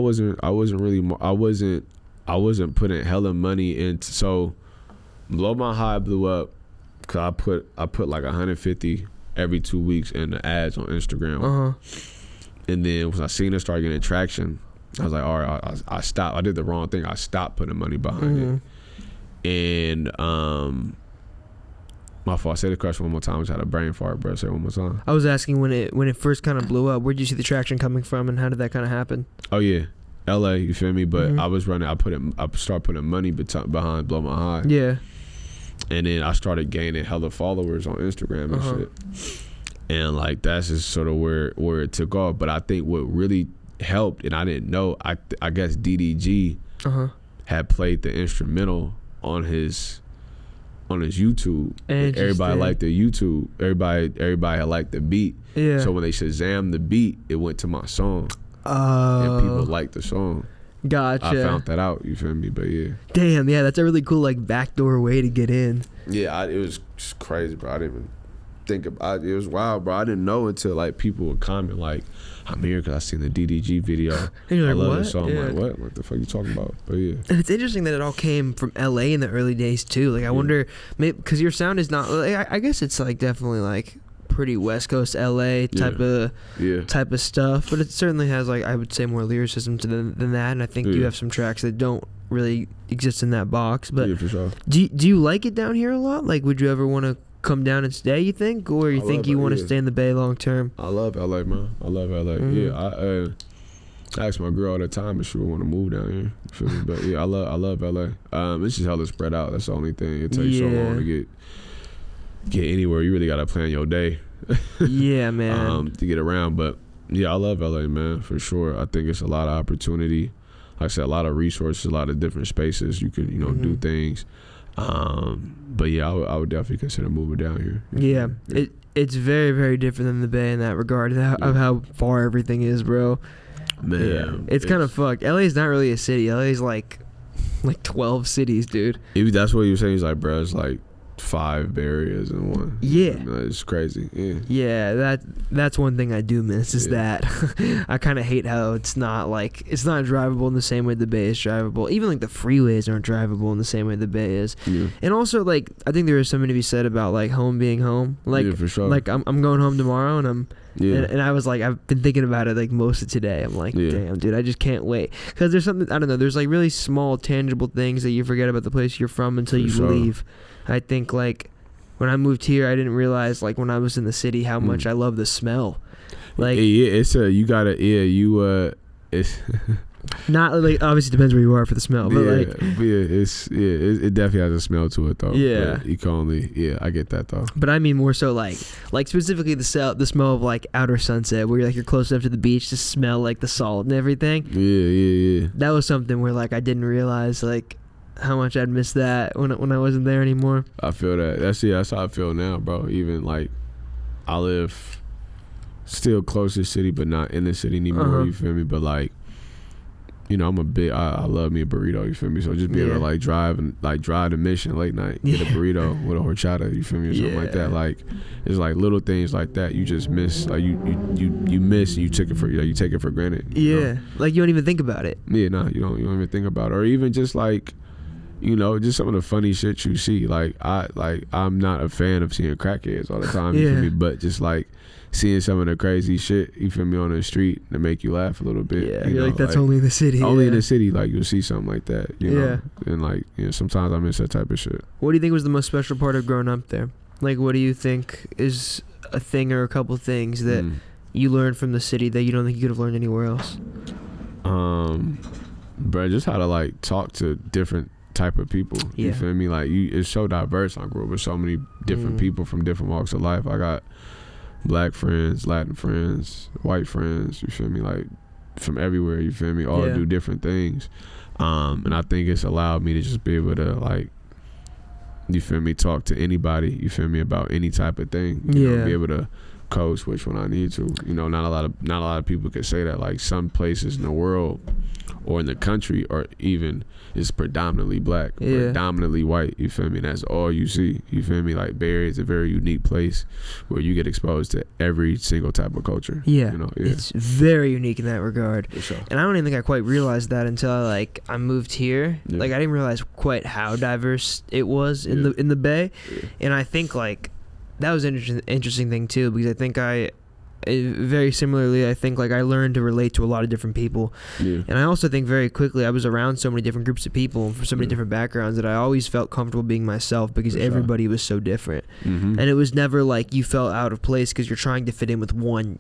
wasn't putting hella money into. So Blow My High blew up because I put like 150 every 2 weeks in the ads on Instagram. And then when I seen it start getting traction, I was like, all right, I stopped. I did the wrong thing. I stopped putting money behind it. And my fault. Say the question one more time. I just had a brain fart, bro. Say it one more time. I was asking when it first kind of blew up, where did you see the traction coming from, and how did that kind of happen? Oh yeah, LA. You feel me? But I was running. I started putting money behind Blow My High. Yeah. And then I started gaining hella followers on Instagram and shit. And like that's just sort of where it took off. But I think what really helped, and I didn't know, I guess DDG had played the instrumental on his YouTube. And everybody liked the YouTube. Everybody had liked the beat. Yeah. So when they Shazam the beat, it went to my song. And people liked the song. Gotcha. I found that out. You feel me? But yeah. Damn. Yeah, that's a really cool like backdoor way to get in. Yeah, it was just crazy, bro. I didn't even think about it. It was wild, bro. I didn't know until like people would comment like, I'm here because I seen the DDG video. And you're like, I love what? this song. I'm like, what the fuck you talking about? But yeah. And it's interesting that it all came from LA in the early days too. Like I wonder, maybe because your sound is not. Like, I guess it's like definitely like pretty West Coast LA type of stuff, but it certainly has like, I would say, more lyricism than that. And I think you have some tracks that don't really exist in that box. But yeah, for sure. Do you like it down here a lot? Like, would you ever want to come down and stay, you think, or you think you want to stay in the Bay long term? I love LA, man. I love LA. Yeah, I ask my girl all the time if she would want to move down here. You feel me? But yeah, I love LA. It's just hella spread out. That's the only thing. It takes so long to get anywhere. You really gotta plan your day. Yeah, man. To get around. But yeah, I love LA, man, for sure. I think it's a lot of opportunity. Like I said, a lot of resources, a lot of different spaces you could, do things. But yeah, I would definitely consider moving down here. Yeah. It's very, very different than the Bay in that regard of how far everything is, bro. Man, it's kind of fucked. LA is not really a city. LA is like 12 cities, dude. That's what you were saying. He's like, bro, it's like 5 barriers in one. Yeah, it's crazy. Yeah, that's one thing I do miss is that I kind of hate how it's not drivable in the same way the Bay is drivable. Even like the freeways aren't drivable in the same way the Bay is. Yeah. And also like I think there is something to be said about like home being home. Like for sure. Like I'm going home tomorrow and and I was like, I've been thinking about it like most of today. I'm like, damn, dude, I just can't wait. Because there's something, I don't know, there's like really small, tangible things that you forget about the place you're from until you leave. I think like when I moved here, I didn't realize like when I was in the city how much I love the smell. Like it's not like obviously depends where you are for the smell, but it definitely has a smell to it though. Yeah, but you can only I get that though. But I mean more so like specifically the smell of like outer Sunset, where you're close enough to the beach to smell like the salt and everything. Yeah. That was something where like I didn't realize like how much I'd miss that when I wasn't there anymore. I feel that. That's how I feel now, bro. Even like I live still close to the city, but not in the city anymore. You feel me? But like, you know, I love me a burrito. You feel me? So just be able to like drive to Mission late night, get a burrito with a horchata. You feel me? Or something like that. Like, it's like little things like that you just miss. Like you miss. And you take it for granted. Yeah, know? Like you don't even think about it. Yeah, no, you don't even think about it. Or even just like, you know, just some of the funny shit you see. I'm not a fan of seeing crackheads all the time. You feel me? But just like seeing some of the crazy shit, you feel me, on the street to make you laugh a little bit. Yeah, you're like, that's only in the city. Only in the city, like you'll see something like that. You know? And like, you know, sometimes I miss that type of shit. What do you think was the most special part of growing up there? Like, what do you think is a thing or a couple things that you learned from the city that you don't think you could have learned anywhere else? Bro, just how to like talk to different type of people. You feel me? Like it's so diverse. I grew up with so many different people from different walks of life. I got Black friends, Latin friends, white friends, you feel me, like from everywhere, you feel me, all do different things. And I think it's allowed me to just be able to, like, you feel me, talk to anybody, you feel me, about any type of thing. You know, be able to code switch when I need to. You know, not a lot of people can say that. Like, some places in the world or in the country, or even is predominantly black, predominantly white, you feel me? And that's all you see, you feel me? Like, Barry is a very unique place where you get exposed to every single type of culture. You know? It's very unique in that regard. For sure. And I don't even think I quite realized that until I moved here. Like, I didn't realize quite how diverse it was in the Bay. And I think, like, that was an interesting thing too, because I think very similarly, I think, like, I learned to relate to a lot of different people. And I also think very quickly I was around so many different groups of people from so many different backgrounds that I always felt comfortable being myself, because everybody was so different. And it was never like you felt out of place because you're trying to fit in with one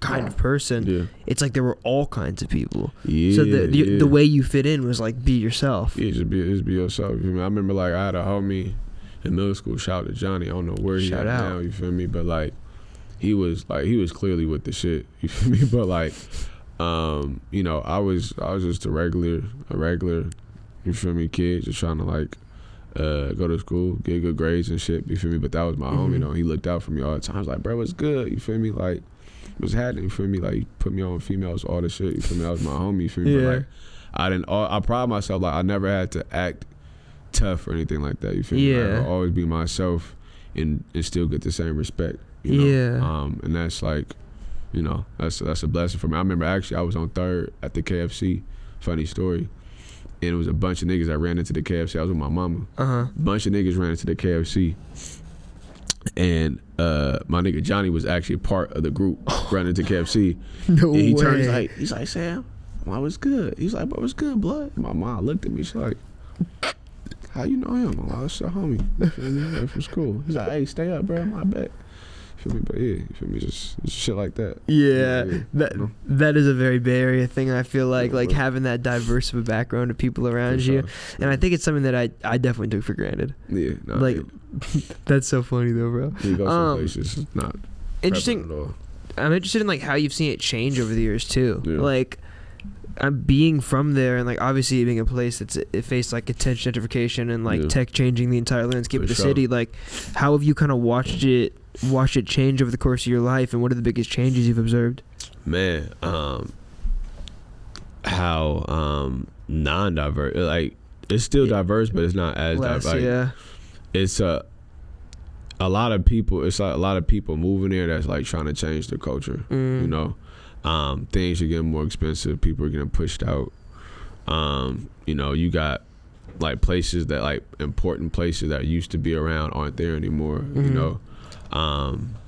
kind of person. It's like there were all kinds of people. So the way you fit in was like, be yourself. Just be yourself. You feel me? I remember, like, I had a homie in middle school, shout out to Johnny. I don't know where he's at now, you feel me? But like, he was clearly with the shit, you feel me? But like, you know, I was just a regular, you feel me, kid, just trying to like go to school, get good grades and shit, you feel me? But that was my homie, though. He looked out for me all the time. I was like, bro, what's good? You feel me? Like, what's happening? You feel me? Like, he put me on females, all the shit, you feel me? That was my homie, you feel me? But like, I pride myself, like, I never had to act tough or anything like that, you feel me? Like, I'll always be myself and still get the same respect. You know? And that's like, you know, that's a blessing for me. I remember actually I was on 3rd at the KFC, funny story, and it was a bunch of niggas that ran into the KFC. I was with my mama. A bunch of niggas ran into the KFC, and my nigga Johnny was actually part of the group running to KFC. No and he way. turned, he's like, Sam, I was good. He's like, bro, what's good, blood? My mom looked at me, she's like, how you know him? I'm like, that's a homie. You feel me? From school. He's like, hey, stay up, bro. I bet. You feel me? But you feel me? Just shit like that. That is a very Bay Area thing. I feel like having that diverse of a background of people around you, and I think it's something that I definitely took for granted. That's so funny though, bro. You go some places, not interesting. At all. I'm interested in like how you've seen it change over the years too. Like, I'm being from there, and like obviously being a place it faced like intense gentrification and like tech changing the entire landscape of the city. Like, how have you kind of watched it change over the course of your life, and what are the biggest changes you've observed? Man, how non-diverse, like, it's still diverse, but it's not as diverse. Like, it's a lot of people. It's like a lot of people moving there that's like trying to change the culture. You know. Things are getting more expensive. People are getting pushed out. You know, you got like places that, like, important places that used to be around aren't there anymore. You know,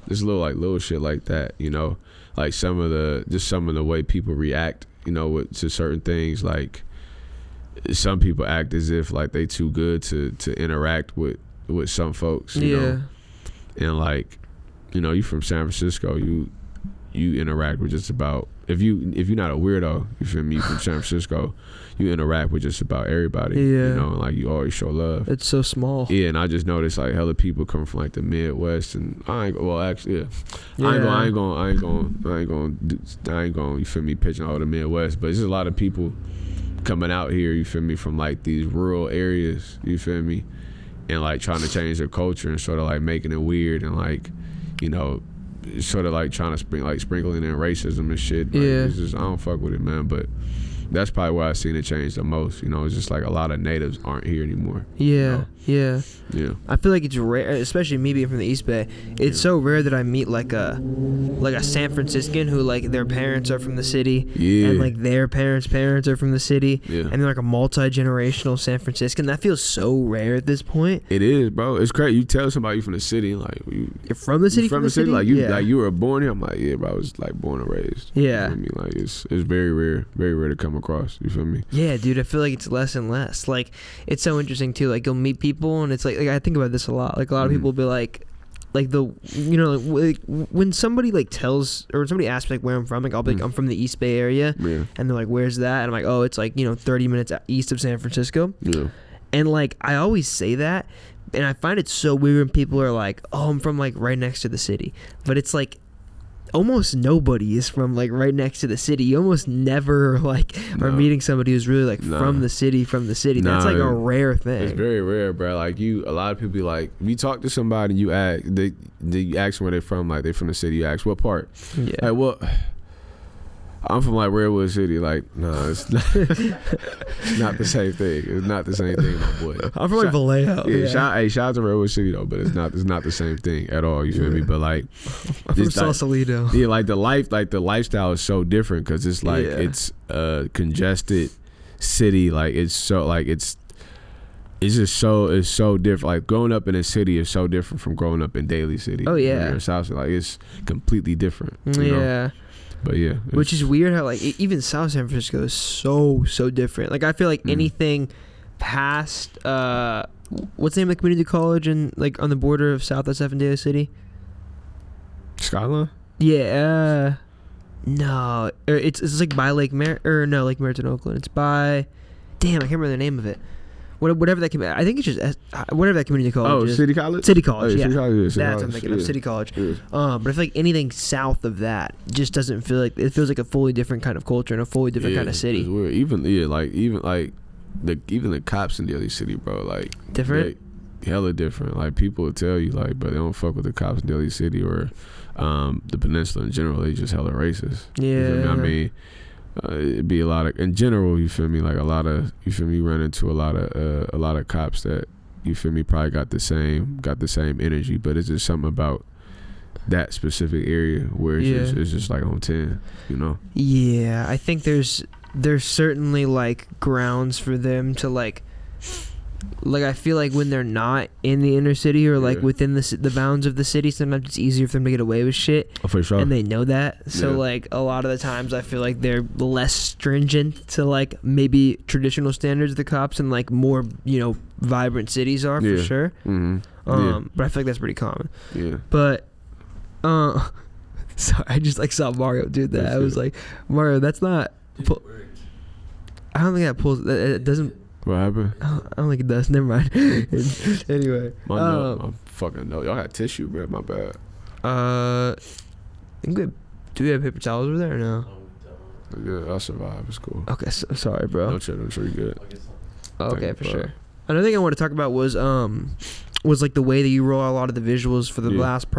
there's little shit like that. You know, like some of the way people react. You know, to certain things. Like, some people act as if like they too good to interact with some folks. You know, and like, you know, you from San Francisco, you interact with just about, if you're not a weirdo, you feel me, from San Francisco, you interact with just about everybody. You know, and like, you always show love. It's so small. And I just noticed like hella people coming from like the Midwest, and I ain't gonna, you feel me, pitching all the Midwest, but there's a lot of people coming out here, you feel me, from like these rural areas, you feel me, and like trying to change their culture and sort of like making it weird and like, you know, sort of like trying to sprinkling in racism and shit. Like, yeah. It's just, I don't fuck with it, man. But that's probably where I seen it change the most. You know, it's just like a lot of natives aren't here anymore. Yeah, you know? yeah. Yeah. I feel like it's rare, especially me being from the East Bay. It's so rare that I meet like a San Franciscan who like their parents are from the city, and like their parents' parents are from the city, and they're like a multi-generational San Franciscan. That feels so rare at this point. It is, bro. It's crazy. You tell somebody you from the city, like you're from the city, from the city, like you were born here. I'm like, yeah, bro. I was like born and raised. Yeah. You know what I mean? Like it's very rare to come across. You feel me? Yeah, dude. I feel like it's less and less. Like it's so interesting too. Like you'll meet people and it's like I think about this a lot. Like a lot of people will be like when somebody like tells or when somebody asks me like where I'm from, like I'll be like I'm from the East Bay area, and they're like where's that? And I'm like, oh, it's like 30 minutes east of San Francisco. Yeah. And like I always say that, and I find it so weird when people are like, oh, I'm from like right next to the city, but it's like almost nobody is from like right next to the city. You almost never like are meeting somebody who's really like from the city. That's like a rare thing. It's very rare, bro. Like a lot of people be like, if you talk to somebody and you ask, you ask them where they're from, like they're from the city. You ask what part? Yeah. Like what? I'm from like Redwood City. Like, no, it's not. It's not the same thing. It's not the same thing, my boy. I'm from like Vallejo. Yeah. Shout out to Redwood City though, but it's not the same thing at all. You feel me? But like, I'm from Sausalito. Yeah, like the lifestyle is so different because it's like it's a congested city. Like it's so like it's so different. Like growing up in a city is so different from growing up in Daly City. Oh yeah, or South. Like it's completely different. You know? But yeah, which is weird how like even South San Francisco is so different. Like I feel like anything past what's the name of the community college and like on the border of South SF and Daly City? Skyline? Yeah. No, it's like by Lake Merritt, Oakland. It's by, damn, I can't remember the name of it. Whatever that community, I think it's just whatever that community college is. City College? City College, yeah. City College, That's what I'm thinking of, City College. But I feel like anything south of that just doesn't feel like, it feels like a fully different kind of culture and a fully different kind of city. It's weird. Even the cops in Daly City, bro, like different. Hella different. Like people will tell you, like, but they don't fuck with the cops in Daly City or the peninsula in general. They just hella racist. Yeah. You feel me? I mean, it'd be a lot of, in general, you feel me, like a lot of, you feel me, you run into a lot of cops that, you feel me, probably got the same energy, but it's just something about that specific area where it's just like on 10, you know? Yeah, I think there's certainly like grounds for them to like I feel like when they're not in the inner city or like within the bounds of the city, sometimes it's easier for them to get away with shit. Oh, for sure. And they know that. So like a lot of the times I feel like they're less stringent to like maybe traditional standards of the cops and like more, vibrant cities are for sure. Mm-hmm. But I feel like that's pretty common. Yeah. But so I just like saw Mario do that. I was like, Mario, that's not I don't think that pulls it doesn't. What happened? I don't think it does. Never mind. Anyway. My fucking no. Y'all got tissue, bro. My bad. I think do we have paper towels over there or no? Yeah, I'll survive. It's cool. Okay, sorry, bro. Don't you're good. Okay, for sure. Another thing I want to talk about was like the way that you roll out a lot of the visuals for the last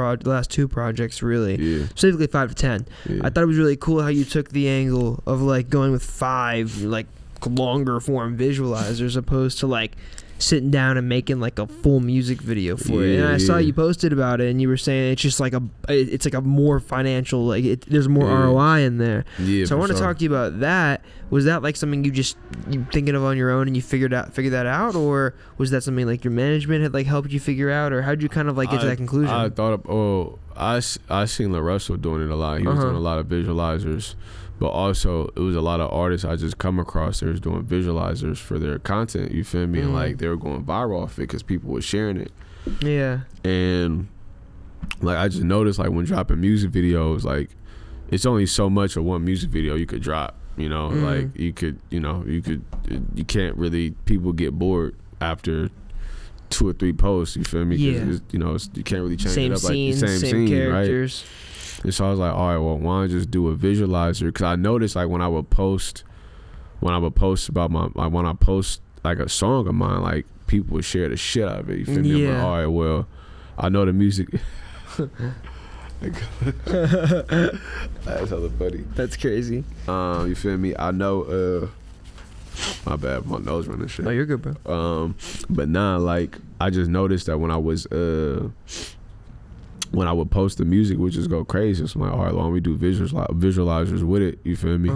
two projects, really. Yeah. Specifically 5 to 10. Yeah. I thought it was really cool how you took the angle of like going with 5 like longer form visualizers opposed to like sitting down and making like a full music video for it. And I saw you posted about it and you were saying it's just like it's like a more financial, like there's more ROI in there. Yeah, so I want to talk to you about that. Was that like something you thinking of on your own and you figured that out, or was that something like your management had like helped you figure out, or how'd you kind of like get to that conclusion? I thought I seen LaRussell doing it a lot. He was doing a lot of visualizers. But also, it was a lot of artists I just come across that was doing visualizers for their content, you feel me? And, like, they were going viral off it because people were sharing it. Yeah. And, like, I just noticed, like, when dropping music videos, like, it's only so much of one music video you could drop, Like, you can't really, people get bored after 2 or 3 posts, you feel me? Yeah. You can't really change it up like the same scene, characters. Right? And so I was like, all right, well, why don't I just do a visualizer? Because I noticed, like, when I would post about when I post, like, a song of mine, like, people would share the shit out of it. You feel me? I'm like, all right, well, I know the music. That's hella funny. That's crazy. You feel me? I know. My bad, my nose running shit. Oh, you're good, bro. But nah, like I just noticed that when I would post the music, would just go crazy. So I'm like, all right, why don't we do visualizers with it? You feel me?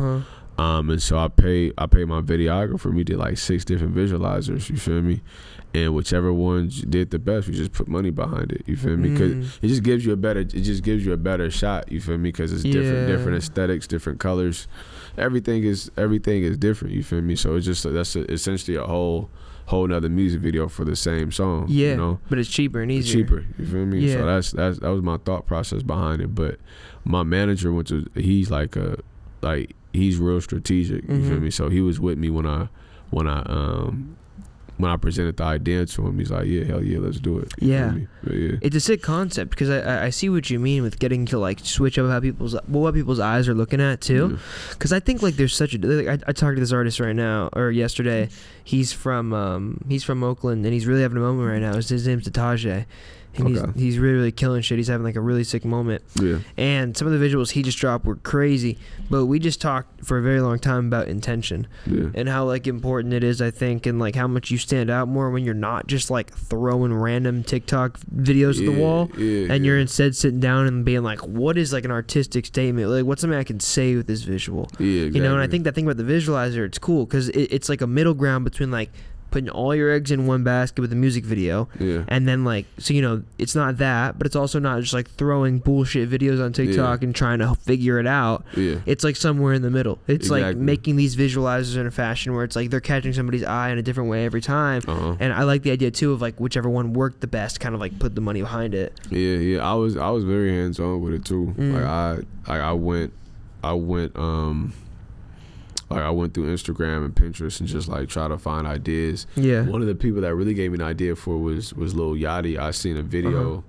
And so I pay my videographer. We did like 6 different visualizers. You feel me? And whichever one did the best, we just put money behind it. You feel me? Because it just gives you a better shot. You feel me? Because it's different aesthetics, different colors. Everything is different. You feel me? So it's just that's essentially a whole nother music video for the same song. Yeah, you know? But it's cheaper and easier. It's cheaper. You feel me? Yeah. So that was my thought process behind it. But my manager he's he's real strategic. You feel me? So he was with me when I presented the idea to him. He's like, yeah, hell yeah, let's do it. Yeah. It's a sick concept because I see what you mean with getting to like switch up how what people's eyes are looking at too. Because I think like there's such a I talked to this artist right now or yesterday. He's from Oakland and he's really having a moment right now. His name's Dante. And he's really, really killing shit. He's having like a really sick moment. Yeah. And some of the visuals he just dropped were crazy. But we just talked for a very long time about intention and how like important it is, I think, and like how much you stand out more when you're not just like throwing random TikTok videos at the wall and you're instead sitting down and being like, what is like an artistic statement? Like what's something I can say with this visual? Yeah, exactly. You know, and I think that thing about the visualizer, it's cool because it's like a middle ground between like putting all your eggs in one basket with a music video and then like, so you know, it's not that, but it's also not just like throwing bullshit videos on TikTok and trying to figure it out. It's like somewhere in the middle. It's like making these visualizers in a fashion where it's like they're catching somebody's eye in a different way every time. And I like the idea too of like whichever one worked the best, kind of like put the money behind it. I was very hands-on with it too. I went through Instagram and Pinterest and just like try to find ideas. Yeah. One of the people that really gave me an idea for was Lil Yachty. I seen a video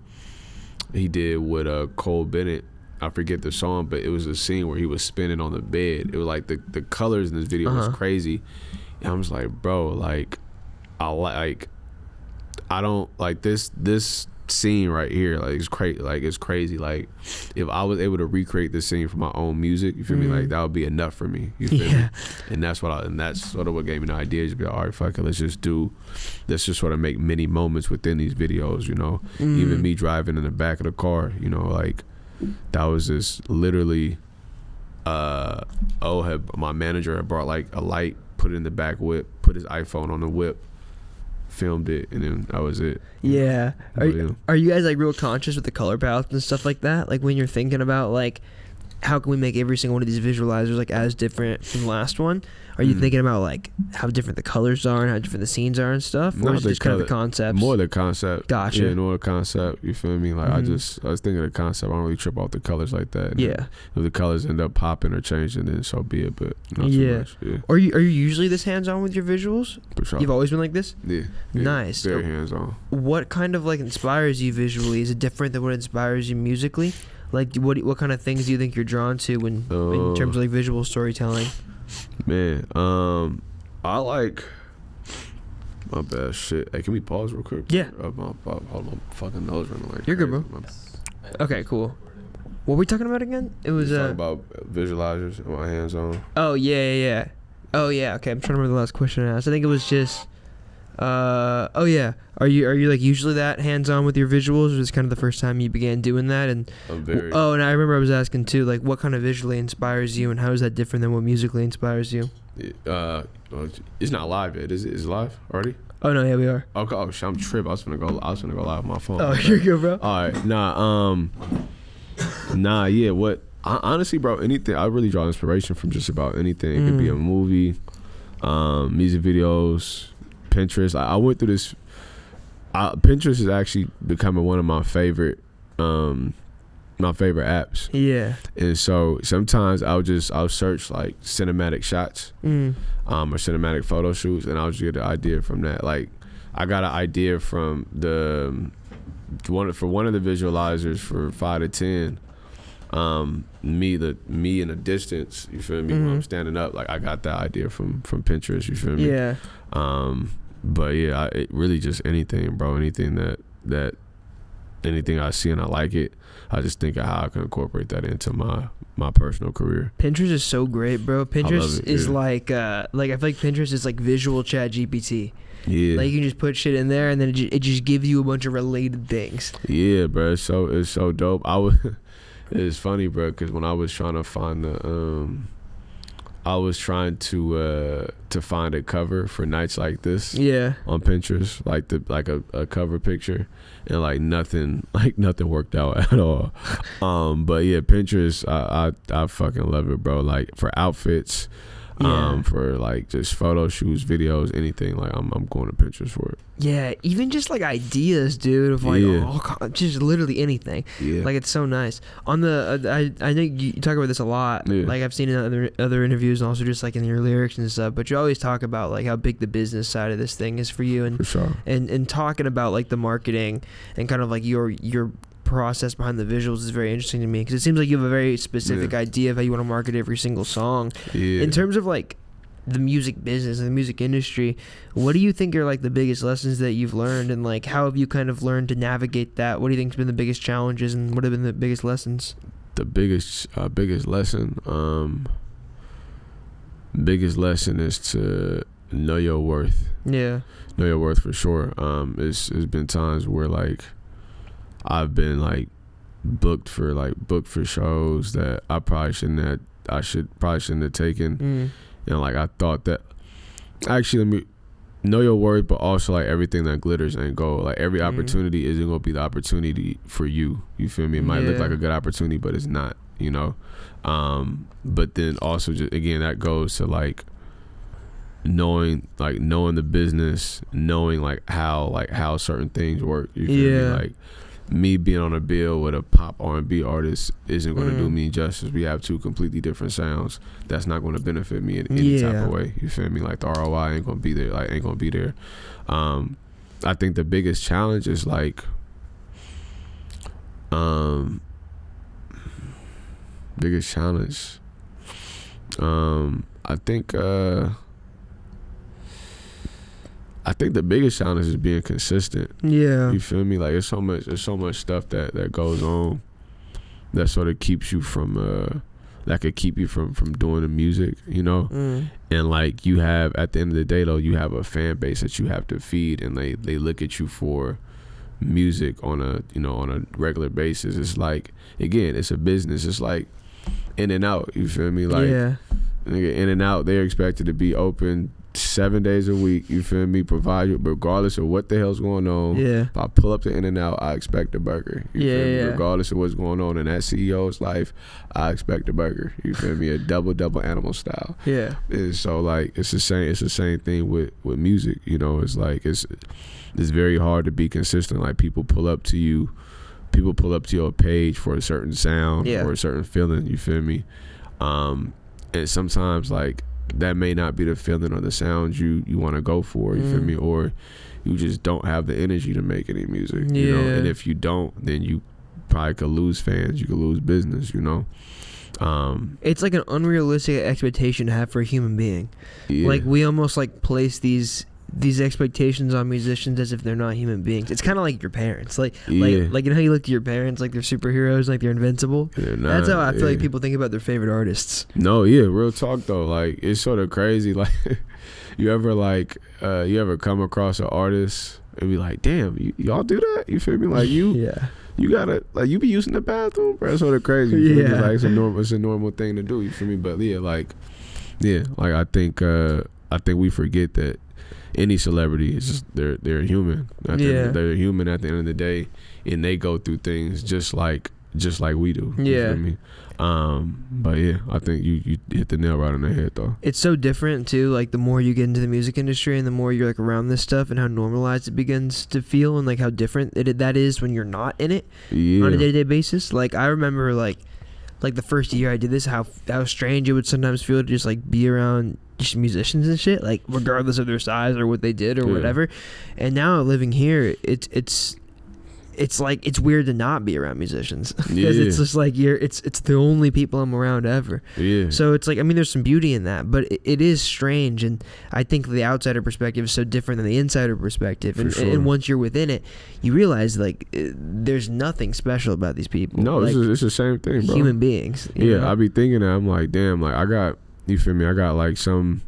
he did with Cole Bennett. I forget the song, but it was a scene where he was spinning on the bed. It was like the colors in this video was crazy. And I was like, bro, like I don't like this scene right here, like it's crazy. Like if I was able to recreate this scene for my own music, you feel me, like that would be enough for me, you feel me? And that's sort of what gave me the idea, just be like, all right, fuck it, let's just sort of make many moments within these videos, you know. Even me driving in the back of the car, you know, like that was just literally my manager had brought like a light, put it in the back whip, put his iPhone on the whip, filmed it, and then that was it. Yeah. Are you guys like real conscious with the color palettes and stuff like that? Like when you're thinking about like how can we make every single one of these visualizers like as different from the last one? Are you thinking about like how different the colors are and how different the scenes are and stuff? Or is it just kind of the concept? More the concept. Gotcha. Yeah, more the concept. You feel me? Like I was thinking of the concept. I don't really trip off the colors like that. And if the colors end up popping or changing, then so be it. But not too much. Yeah. Are you usually this hands on with your visuals? For sure. You've always been like this? Yeah. Nice. Very hands on. What kind of like inspires you visually? Is it different than what inspires you musically? Like what kind of things do you think you're drawn to in terms of like visual storytelling? Man, I like my bad shit. Hey, can we pause real quick? Yeah. Hold on, fucking nose running like you're crazy. Good, bro. Okay, cool. What were we talking about again? It was talking about visualizers and my hands on. Oh yeah. Oh yeah. Okay, I'm trying to remember the last question I asked. I think it was just. Oh yeah. Are you like usually that hands on with your visuals, or is this kind of the first time you began doing that? And I'm very. Oh, and I remember I was asking too, like what kind of visually inspires you, and how is that different than what musically inspires you? It's not live yet. Is it? Is it live already? Oh no, yeah, we are. Okay, oh shit, I'm tripping. I was gonna go live with my phone. Oh, you're good, bro. All right, yeah. What? Honestly, bro, anything. I really draw inspiration from just about anything. It could be a movie, music videos, Pinterest. I went through this. Pinterest is actually becoming one of my favorite apps. Yeah. And so sometimes I'll search like cinematic shots, or cinematic photo shoots, and I'll just get an idea from that. Like I got an idea from one of the visualizers for 5 to 10. Me in a distance, you feel me, when I'm standing up, like I got that idea from Pinterest, you feel me? Yeah. But yeah, it really just anything, bro, anything that anything I see and I like it, I just think of how I can incorporate that into my personal career. Pinterest is so great, bro. Pinterest is like I feel like Pinterest is like visual chat GPT. Yeah. Like you can just put shit in there and then it just gives you a bunch of related things. Yeah, bro. It's so dope. It's funny, bro, because when I was trying to find I was trying to find a cover for nights like this. Yeah. On Pinterest, like a cover picture, and like nothing worked out at all. But yeah, Pinterest, I fucking love it, bro. Like for outfits, for like just photo shoots, videos, anything. Like I'm going to Pinterest for it. Yeah, even just like ideas, dude, of like just literally anything. Yeah. Like it's so nice. On the I think you talk about this a lot. Yeah. Like I've seen in other interviews and also just like in your lyrics and stuff. But you always talk about like how big the business side of this thing is for you, and for sure. and talking about like the marketing and kind of like your process behind the visuals is very interesting to me, because it seems like you have a very specific idea of how you want to market every single song. Yeah. In terms of like the music business and the music industry, what do you think are like the biggest lessons that you've learned, and like how have you kind of learned to navigate that? What do you think's been the biggest challenges, and what have been the biggest lessons? The biggest lesson, biggest lesson is to know your worth. Yeah. Know your worth for sure. It's been times where like I've been like booked for shows that I probably shouldn't have taken. And like I thought that actually, let me know your worth, but also like everything that glitters ain't gold. Like every opportunity isn't gonna be the opportunity for you. You feel me? It might look like a good opportunity, but it's not, you know. But then also just again, that goes to like knowing the business, knowing like how certain things work. You feel me? Like me being on a bill with a pop R&B artist isn't going to do me justice. We have two completely different sounds. That's not going to benefit me in any type of way. You feel me? Like the ROI ain't going to be there. I think the biggest challenge is like, biggest challenge. I think the biggest challenge is being consistent. Yeah. You feel me? Like there's so much stuff that goes on that sort of keeps you from that could keep you from doing the music, you know? And like you have, at the end of the day though, you have a fan base that you have to feed, and they look at you for music on a regular basis. It's like, again, it's a business. It's like In and Out, you feel me? Like In and Out, they're expected to be open 7 days a week, you feel me? Provide you, regardless of what the hell's going on. Yeah. If I pull up to In and Out, I expect a burger. You feel me? Regardless of what's going on in that CEO's life, I expect a burger. You feel me? A double animal style. Yeah. And so like it's the same thing with music. You know, it's like it's very hard to be consistent. Like people pull up to your page for a certain sound or a certain feeling. You feel me? And sometimes like that may not be the feeling or the sound you want to go for, you feel me? Or you just don't have the energy to make any music, you know? And if you don't, then you probably could lose fans, you could lose business, you know? It's like an unrealistic expectation to have for a human being. Like we almost like place these expectations on musicians as if they're not human beings. It's kind of like your parents, like you know how you look at your parents like they're superheroes, like they're invincible. That's how I feel like people think about their favorite artists. No, real talk though. Like it's sort of crazy. Like you ever come across an artist and be like, damn, y'all do that? You feel me? Like you gotta like you be using the bathroom, bro. It's sort of crazy. You feel me? Like it's a normal thing to do. You feel me? But I think we forget that any celebrity is just they're human. They're human at the end of the day, and they go through things just like we do. You feel me? But I think you hit the nail right on the head though. It's so different too. Like the more you get into the music industry, and the more you're like around this stuff, and how normalized it begins to feel, and like how different that is when you're not in it on a day-to-day basis. Like I remember like the first year I did this, how strange it would sometimes feel to just like be around just musicians and shit, like regardless of their size or what they did or whatever. And now living here, it's it's like it's weird to not be around musicians because it's just like it's the only people I'm around ever. Yeah. So it's like, I mean, there's some beauty in that, but it is strange, and I think the outsider perspective is so different than the insider perspective. And once you're within it, you realize like there's nothing special about these people. No, like, it's the same thing, bro. Human beings. You know? I be thinking that I'm like, damn, like I got, you feel me? I got like some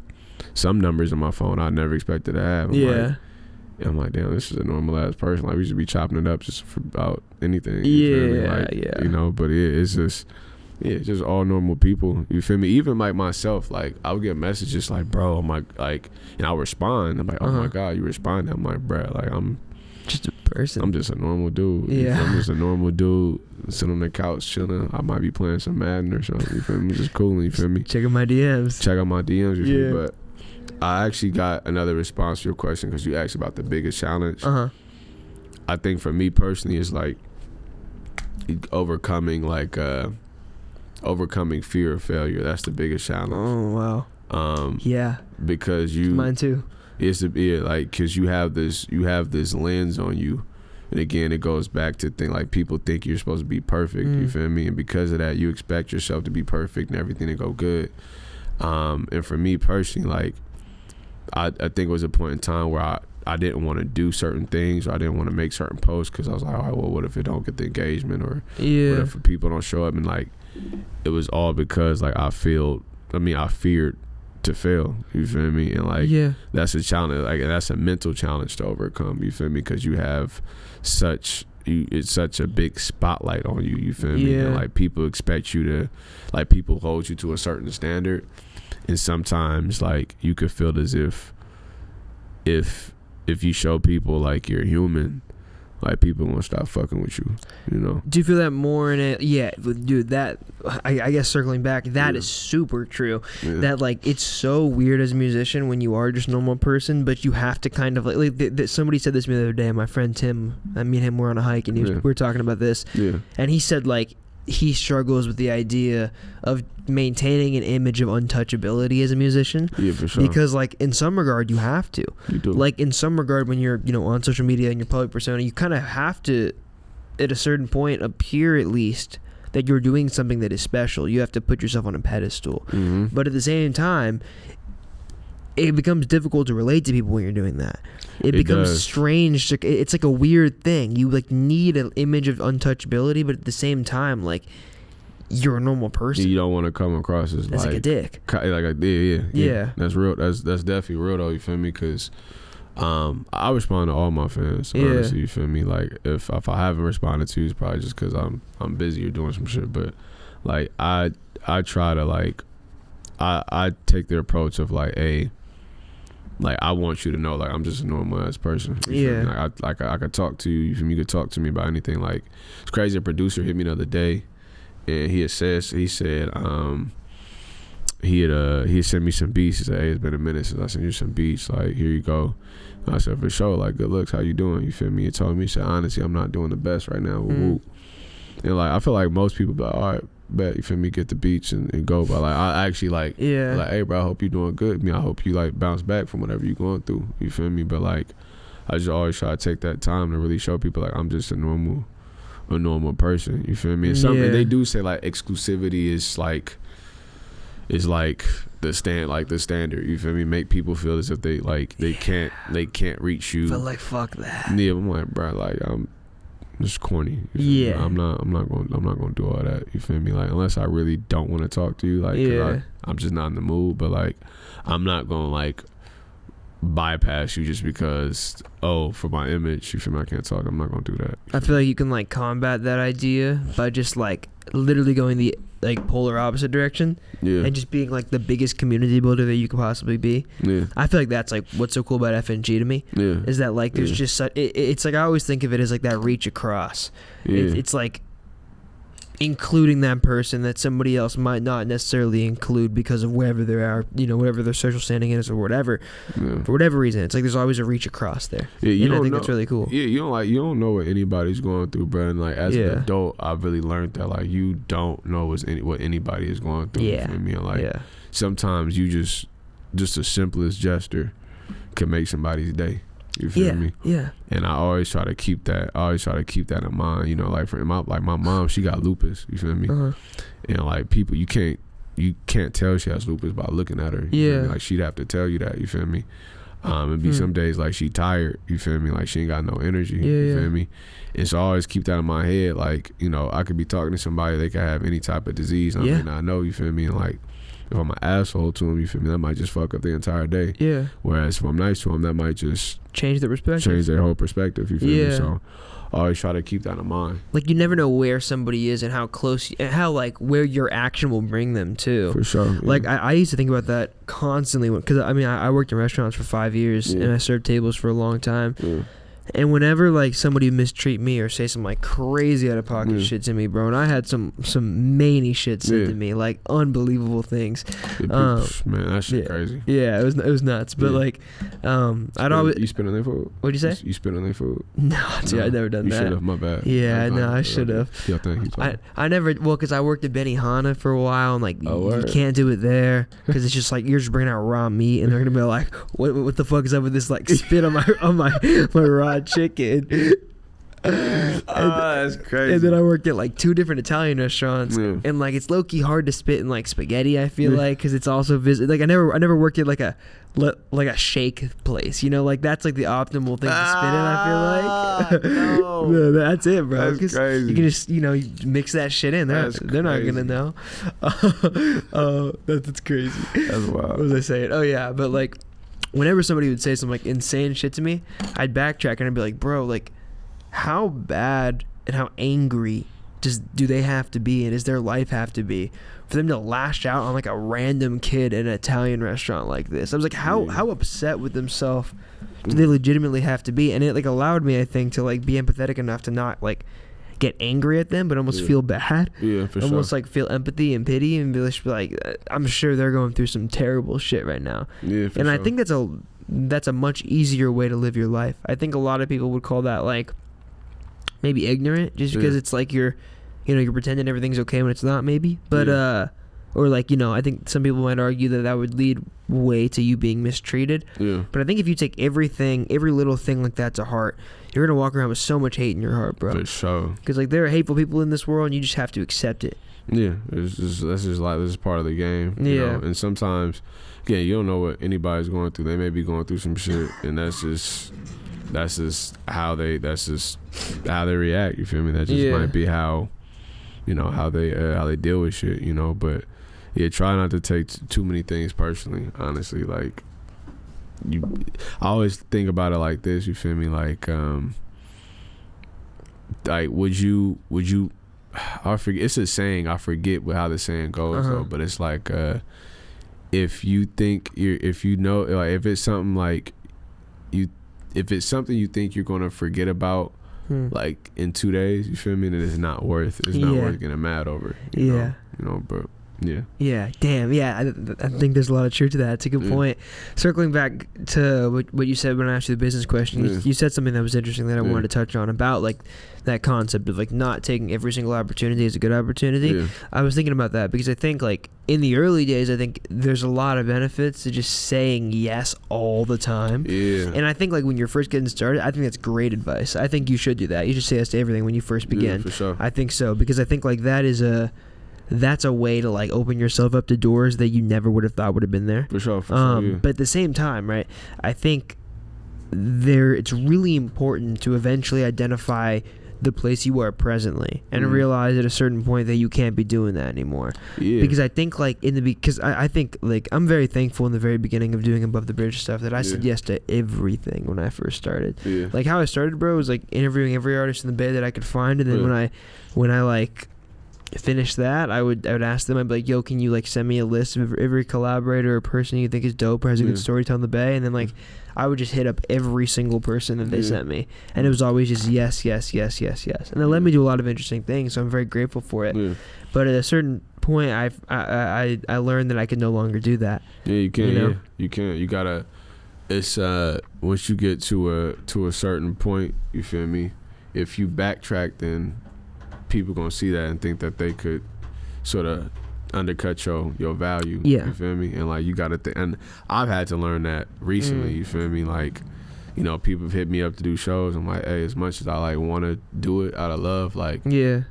numbers on my phone I never expected to have. I'm like, damn, this is a normal ass person. Like we should be chopping it up just for about anything. You feel me? Like, you know, but it's just all normal people. You feel me? Even like myself, like I would get messages like, bro, I'm like, and I'll respond. I'm like, oh my God, you respond? I'm like, bro, like I'm just a person. I'm just a normal dude. Yeah. I'm just a normal dude sitting on the couch chilling. I might be playing some Madden or something. You feel me? Just cooling. You feel me? Checking my DMs. Check out my DMs. You feel me? But I actually got another response to your question because you asked about the biggest challenge. I think for me personally, it's like overcoming fear of failure. That's the biggest challenge. Oh wow. Yeah. Because mine too. It's like because you have this lens on you, and again it goes back to think people think you're supposed to be perfect. You feel me? And because of that, you expect yourself to be perfect and everything to go good. And for me personally, like I think it was a point in time where I didn't want to do certain things, or I didn't want to make certain posts because I was like, all right, well, what if it don't get the engagement, or what if people don't show up? And like it was all because like I feared to fail. You feel me? And like that's a challenge. Like that's a mental challenge to overcome. You feel me? Because you have it's such a big spotlight on you. You feel me? And like people expect you to, like people hold you to a certain standard. And sometimes like you could feel as if you show people like you're human, like people won't stop fucking with you, you know? Do you feel that more in it? Yeah, dude, that I guess circling back, that is super true. That like it's so weird as a musician when you are just a normal person, but you have to kind of like somebody said this to me the other day. My friend Tim, me and him were on a hike, and we were talking about this, and he said like he struggles with the idea of maintaining an image of untouchability as a musician. Yeah, for sure. Because like in some regard you have to. You do. Like in some regard when you're, on social media and your public persona, you kind of have to at a certain point appear at least that you're doing something that is special. You have to put yourself on a pedestal. But at the same time, it becomes difficult to relate to people when you're doing that. It becomes strange. It's like a weird thing. You like need an image of untouchability, but at the same time, like you're a normal person. You don't want to come across as like a dick. Yeah. That's real. That's definitely real though. You feel me? Because I respond to all my fans. Honestly, you feel me? Like if I haven't responded to you, it's probably just because I'm busy or doing some shit. But like I try to like I take the approach of like, hey, like I want you to know like I'm just a normal ass person. Like I could talk to you. You feel me? You could talk to me about anything. Like it's crazy. A producer hit me the other day, and he said he had sent me some beats. He said, hey, it's been a minute since I sent you some beats. Like here you go. And I said, for sure. Like good looks. How you doing? You feel me? He told me, he said, honestly, I'm not doing the best right now. And like I feel like most people be like, all right, bet, you feel me, get the beats and go. But like I actually like hey bro, I hope you doing good. I hope you like bounce back from whatever you're going through. You feel me? But like I just always try to take that time to really show people like I'm just a normal person. You feel me? And something they do say like exclusivity is like the standard. You feel me? Make people feel as if they can't reach you. But like fuck that. Yeah, I'm like, bro, like I'm just corny. I'm not gonna do all that. You feel me? Like unless I really don't want to talk to you, like I'm just not in the mood. But like I'm not gonna like bypass you just because for my image. You feel me? I can't talk. I'm not gonna do that. I feel like you can like combat that idea by just like literally going the like polar opposite direction and just being like the biggest community builder that you could possibly be. I feel like that's like what's so cool about FNG to me is that like there's just such it's like I always think of it as like that reach across. It's like including that person that somebody else might not necessarily include because of wherever they are, whatever their social standing is or whatever. For whatever reason, it's like there's always a reach across there. And I think that's really cool. You don't know what anybody's going through, bro. And like as an adult, I've really learned that like you don't know what anybody is going through. You feel me? And like sometimes you just the simplest gesture can make somebody's day. You feel me? Yeah. And I always try to keep that. In mind. You know, like for my mom, she got lupus. You feel me? And like people, you can't tell she has lupus by looking at her. You feel me? Like she'd have to tell you that. You feel me? And be some days like she tired. You feel me? Like she ain't got no energy. You feel me? And so I always keep that in my head. Like, you know, I could be talking to somebody, they could have any type of disease. I may not know. You feel me? And like, if I'm an asshole to them, you feel me, that might just fuck up the entire day. Yeah. Whereas if I'm nice to them, that might just change their perspective. Change their whole perspective. You feel me? So I always try to keep that in mind. Like, you never know where somebody is and how close, and how, like, where your action will bring them to. For sure. Yeah. Like, I used to think about that constantly. Because, I mean, I worked in restaurants for 5 years, and I served tables for a long time. Yeah. And whenever, like, somebody mistreat me or say some, like, crazy out-of-pocket shit to me, bro, and I had some many shit said to me, like, unbelievable things. Man, that shit crazy. Yeah, it was nuts. But, like, I'd always... You spit on their food? What'd you say? You spit on their food? No, dude, I've never done that. You should have, my bad. Yeah, no, I should have. Yeah, thank you. I never... Well, because I worked at Benihana for a while, and, like, you can't do it there, because it's just, like, you're just bringing out raw meat, and they're going to be like, what the fuck is up with this, like, spit on my raw chicken. That's crazy. And then I worked at like 2 different Italian restaurants, and like it's low key hard to spit in like spaghetti. I feel like because it's also like I never worked at like a shake place. You know, like that's like the optimal thing to spit in. I feel like no, that's it, bro. That's crazy. You can just you mix that shit in. They're not gonna know. That's crazy. That's wild. What was I saying? Oh yeah, but like. Whenever somebody would say some like insane shit to me, I'd backtrack and I'd be like, bro, like, how bad and how angry do they have to be, and does their life have to be for them to lash out on like a random kid in an Italian restaurant like this? I was like, how upset with themselves do they legitimately have to be? And it like allowed me, I think, to like be empathetic enough to not like get angry at them, but almost feel bad. Yeah, for sure. Almost like feel empathy and pity, and be like, I'm sure they're going through some terrible shit right now. Yeah, for and sure. I think that's a much easier way to live your life. I think a lot of people would call that like maybe ignorant, just because it's like you're pretending everything's okay when it's not, maybe. But or like I think some people might argue that would lead way to you being mistreated. Yeah. But I think if you take every little thing like that to heart, you're gonna walk around with so much hate in your heart, bro. For sure. Because like there are hateful people in this world, and you just have to accept it. Yeah, that's just like this is part of the game. You know? And sometimes, again, you don't know what anybody's going through. They may be going through some shit, and that's just how they react. You feel me? That just might be how they deal with shit. But yeah, try not to take too many things personally. Honestly, like. I always think about it like this. You feel me? Like would you? I forget. It's a saying. I forget how the saying goes though. But it's like if you think if it's something like if it's something you think you're gonna forget about like in 2 days, you feel me? Then it's not worth getting mad over. You know, but. Yeah. Yeah. Damn. Yeah. I think there's a lot of truth to that. It's a good point. Circling back to what you said when I asked you the business question, you said something that was interesting that I wanted to touch on about like that concept of like not taking every single opportunity as a good opportunity. Yeah. I was thinking about that because I think like in the early days, I think there's a lot of benefits to just saying yes all the time. Yeah. And I think like when you're first getting started, I think that's great advice. I think you should do that. You should say yes to everything when you first begin. Yeah, for sure. I think so because I think like that's a way to like open yourself up to doors that you never would have thought would have been there. For sure. Yeah. But at the same time, right, I think it's really important to eventually identify the place you are presently and realize at a certain point that you can't be doing that anymore. Yeah. Because I think like I think like I'm very thankful in the very beginning of doing Above the Bridge stuff that I said yes to everything when I first started. Yeah. Like how I started, bro, was like interviewing every artist in the Bay that I could find, and then when I like finish that, I would ask them, I'd be like, yo, can you like send me a list of every collaborator or person you think is dope or has a good story to tell in the Bay? And then like I would just hit up every single person that they sent me, and it was always just yes, and it led me to a lot of interesting things, so I'm very grateful for it. But at a certain point I learned that I could no longer do that. You can't. You gotta, it's once you get to a certain point, you feel me, if you backtrack, then people gonna see that and think that they could sort of undercut your value. You feel me? And like you gotta and I've had to learn that recently. You feel me? Like you know, people have hit me up to do shows. I'm like, hey, as much as I like want to do it out of love, like,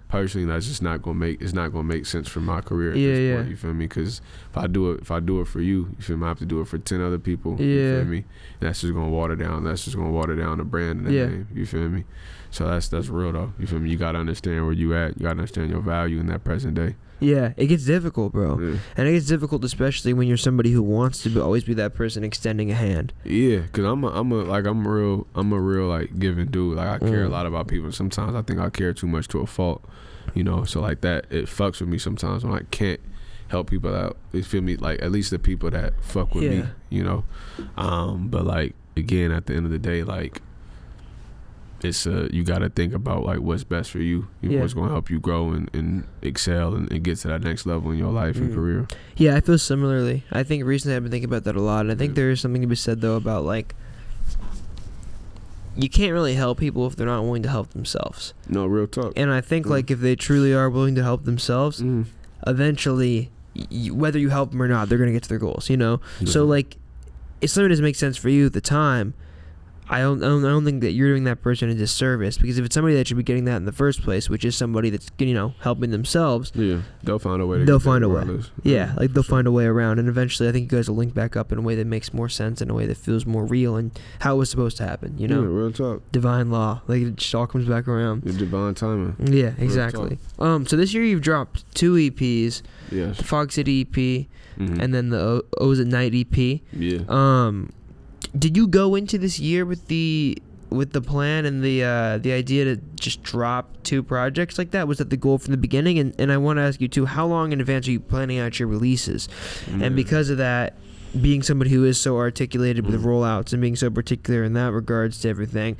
personally, that's just not gonna make sense for my career at this point. You feel me? Because if I do it for you, you feel me? I have to do it for 10 other people. You feel me? And that's just gonna water down the brand and the name. You feel me? So that's real though. You feel me? You gotta understand where you at. You gotta understand your value in that present day. Yeah, it gets difficult, bro. And it gets difficult, especially when you're somebody who wants to always be that person extending a hand. Yeah, cause I'm a real like giving dude. Like I care a lot about people. Sometimes I think I care too much to a fault, you know. So like that, it fucks with me sometimes when I can't help people out. You feel me? Like at least the people that fuck with me, you know. But like again, at the end of the day, like. It's you got to think about like what's best for you, what's going to help you grow and excel and get to that next level in your life and career. Yeah, I feel similarly. I think recently I've been thinking about that a lot. And I think there is something to be said though about like you can't really help people if they're not willing to help themselves. No, real talk. And I think like if they truly are willing to help themselves, eventually, whether you help them or not, they're going to get to their goals. You know. So like, if something doesn't make sense for you at the time. I don't think that you're doing that person a disservice, because if it's somebody that should be getting that in the first place, which is somebody that's, you know, helping themselves, they'll find a way. They'll find a way. They'll find a way around, and eventually, I think you guys will link back up in a way that makes more sense, in a way that feels more real, and how it was supposed to happen. You know, real talk. Divine law, like it just all comes back around. The divine timing. Yeah, exactly. So this year you've dropped 2 EPs. Yes. The Fog City EP, and then the Ozer Night EP. Yeah. Did you go into this year with the plan and the idea to just drop 2 projects like that? Was that the goal from the beginning? And I want to ask you too, how long in advance are you planning out your releases? And because of that, being somebody who is so articulated with rollouts and being so particular in that regards to everything,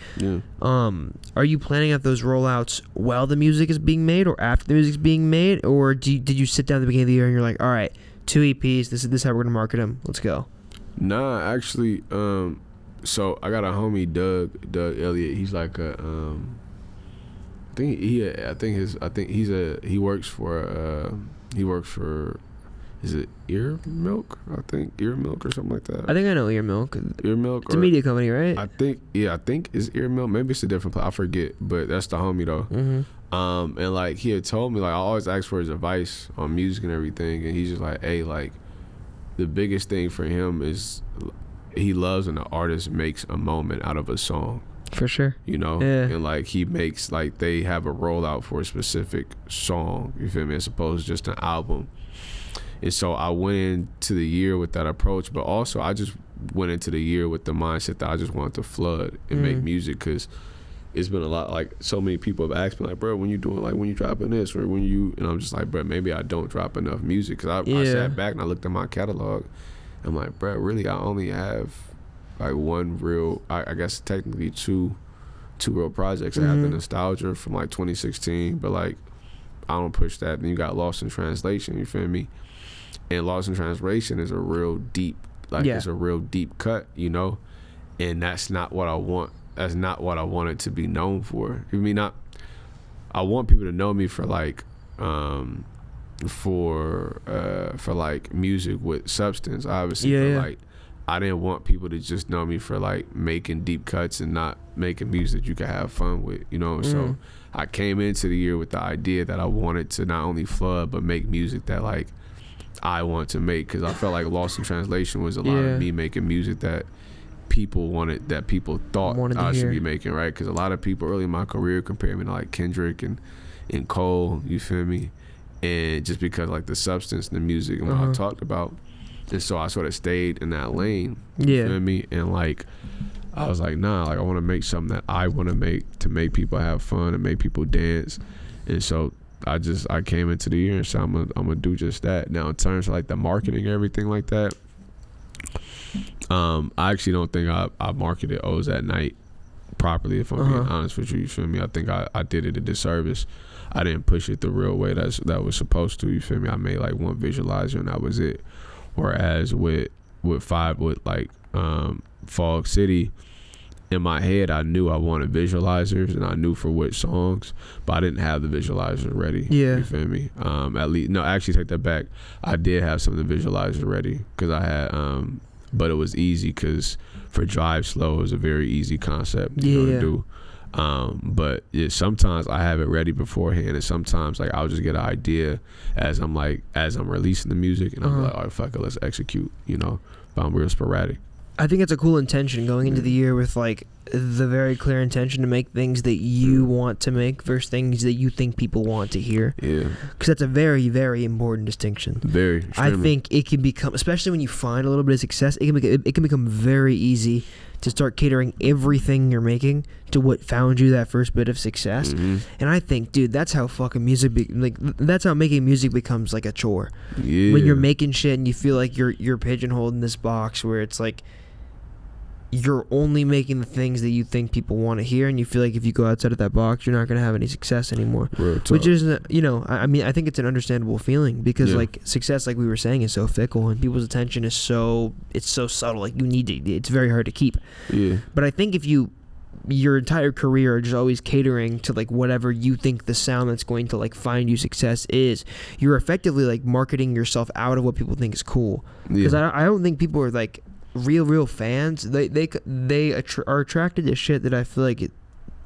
are you planning out those rollouts while the music is being made or after the music is being made, or did you sit down at the beginning of the year and you're like, all right, 2 EPs, this is how we're gonna market them, let's go? Nah, actually, so I got a homie, Doug Elliott. He's like a, he works for, is it Ear Milk? I think Ear Milk or something like that. I think I know Ear Milk. Ear Milk. It's a media company, right? I think it's Ear Milk. Maybe it's a different place. I forget, but that's the homie though. And like he had told me, like I always ask for his advice on music and everything, and he's just like, hey, like. The biggest thing for him is he loves when an artist makes a moment out of a song. For sure. You know? Yeah. And like he makes, like they have a rollout for a specific song, you feel me, as opposed to just an album. And so I went into the year with that approach, but also I just went into the year with the mindset that I just wanted to flood and make music, because it's been a lot, like so many people have asked me like, bro, when you doing, like when you dropping this, or when you, and I'm just like, bro, maybe I don't drop enough music, because I sat back and I looked at my catalog. I'm like, bro, really I only have like one real, I guess technically two real projects. I have the Nostalgia from like 2016, but like I don't push that. Then you got Lost in Translation, you feel me? And Lost in Translation is a real deep, like it's a real deep cut, you know? And that's not what I want. That's not what I want it to be known for. I mean, I want people to know me for like, for like music with substance, obviously. But like, I didn't want people to just know me for like making deep cuts and not making music that you can have fun with, you know. So I came into the year with the idea that I wanted to not only flood but make music that like I want to make, because I felt like Lost in Translation was a lot of me making music that people wanted, that people thought I should be making, right? Because a lot of people early in my career compared me to like Kendrick and Cole, you feel me? And just because like the substance and the music and what I talked about, and so I sort of stayed in that lane, you feel me? And like I was like, nah, like I want to make something that I want to make people have fun and make people dance. And so I came into the year and said I'm gonna do just that. Now in terms of like the marketing and everything like that, I actually don't think I marketed Ozer at Night properly, if I'm being honest with you feel me? I think I did it a disservice. I didn't push it the real way that was supposed to, you feel me? I made like one visualizer and that was it. Whereas with Fog City, in my head I knew I wanted visualizers and I knew for which songs, but I didn't have the visualizer ready. You feel me? At least, no, actually take that back. I did have some of the visualizers ready, because I but it was easy because for Drive Slow it was a very easy concept to do. But sometimes I have it ready beforehand, and sometimes like I'll just get an idea as I'm releasing the music, and I'm like, all right, fuck it, let's execute, but I'm real sporadic. I think it's a cool intention going into the year with like the very clear intention to make things that you want to make versus things that you think people want to hear. Yeah. Because that's a very, very important distinction. Very. Extremely. I think it can become, especially when you find a little bit of success, it can become very easy to start catering everything you're making to what found you that first bit of success. And I think, dude, that's how fucking that's how making music becomes like a chore. Yeah. When you're making shit and you feel like you're pigeonholed in this box where it's like you're only making the things that you think people want to hear, and you feel like if you go outside of that box, you're not going to have any success anymore. Which is, I mean, I think it's an understandable feeling because like success, like we were saying, is so fickle, and people's attention is so subtle. Like it's very hard to keep. Yeah. But I think if your entire career are just always catering to like whatever you think the sound that's going to like find you success is, you're effectively like marketing yourself out of what people think is cool. Because I don't think people are like real fans. They are attracted to shit that I feel like it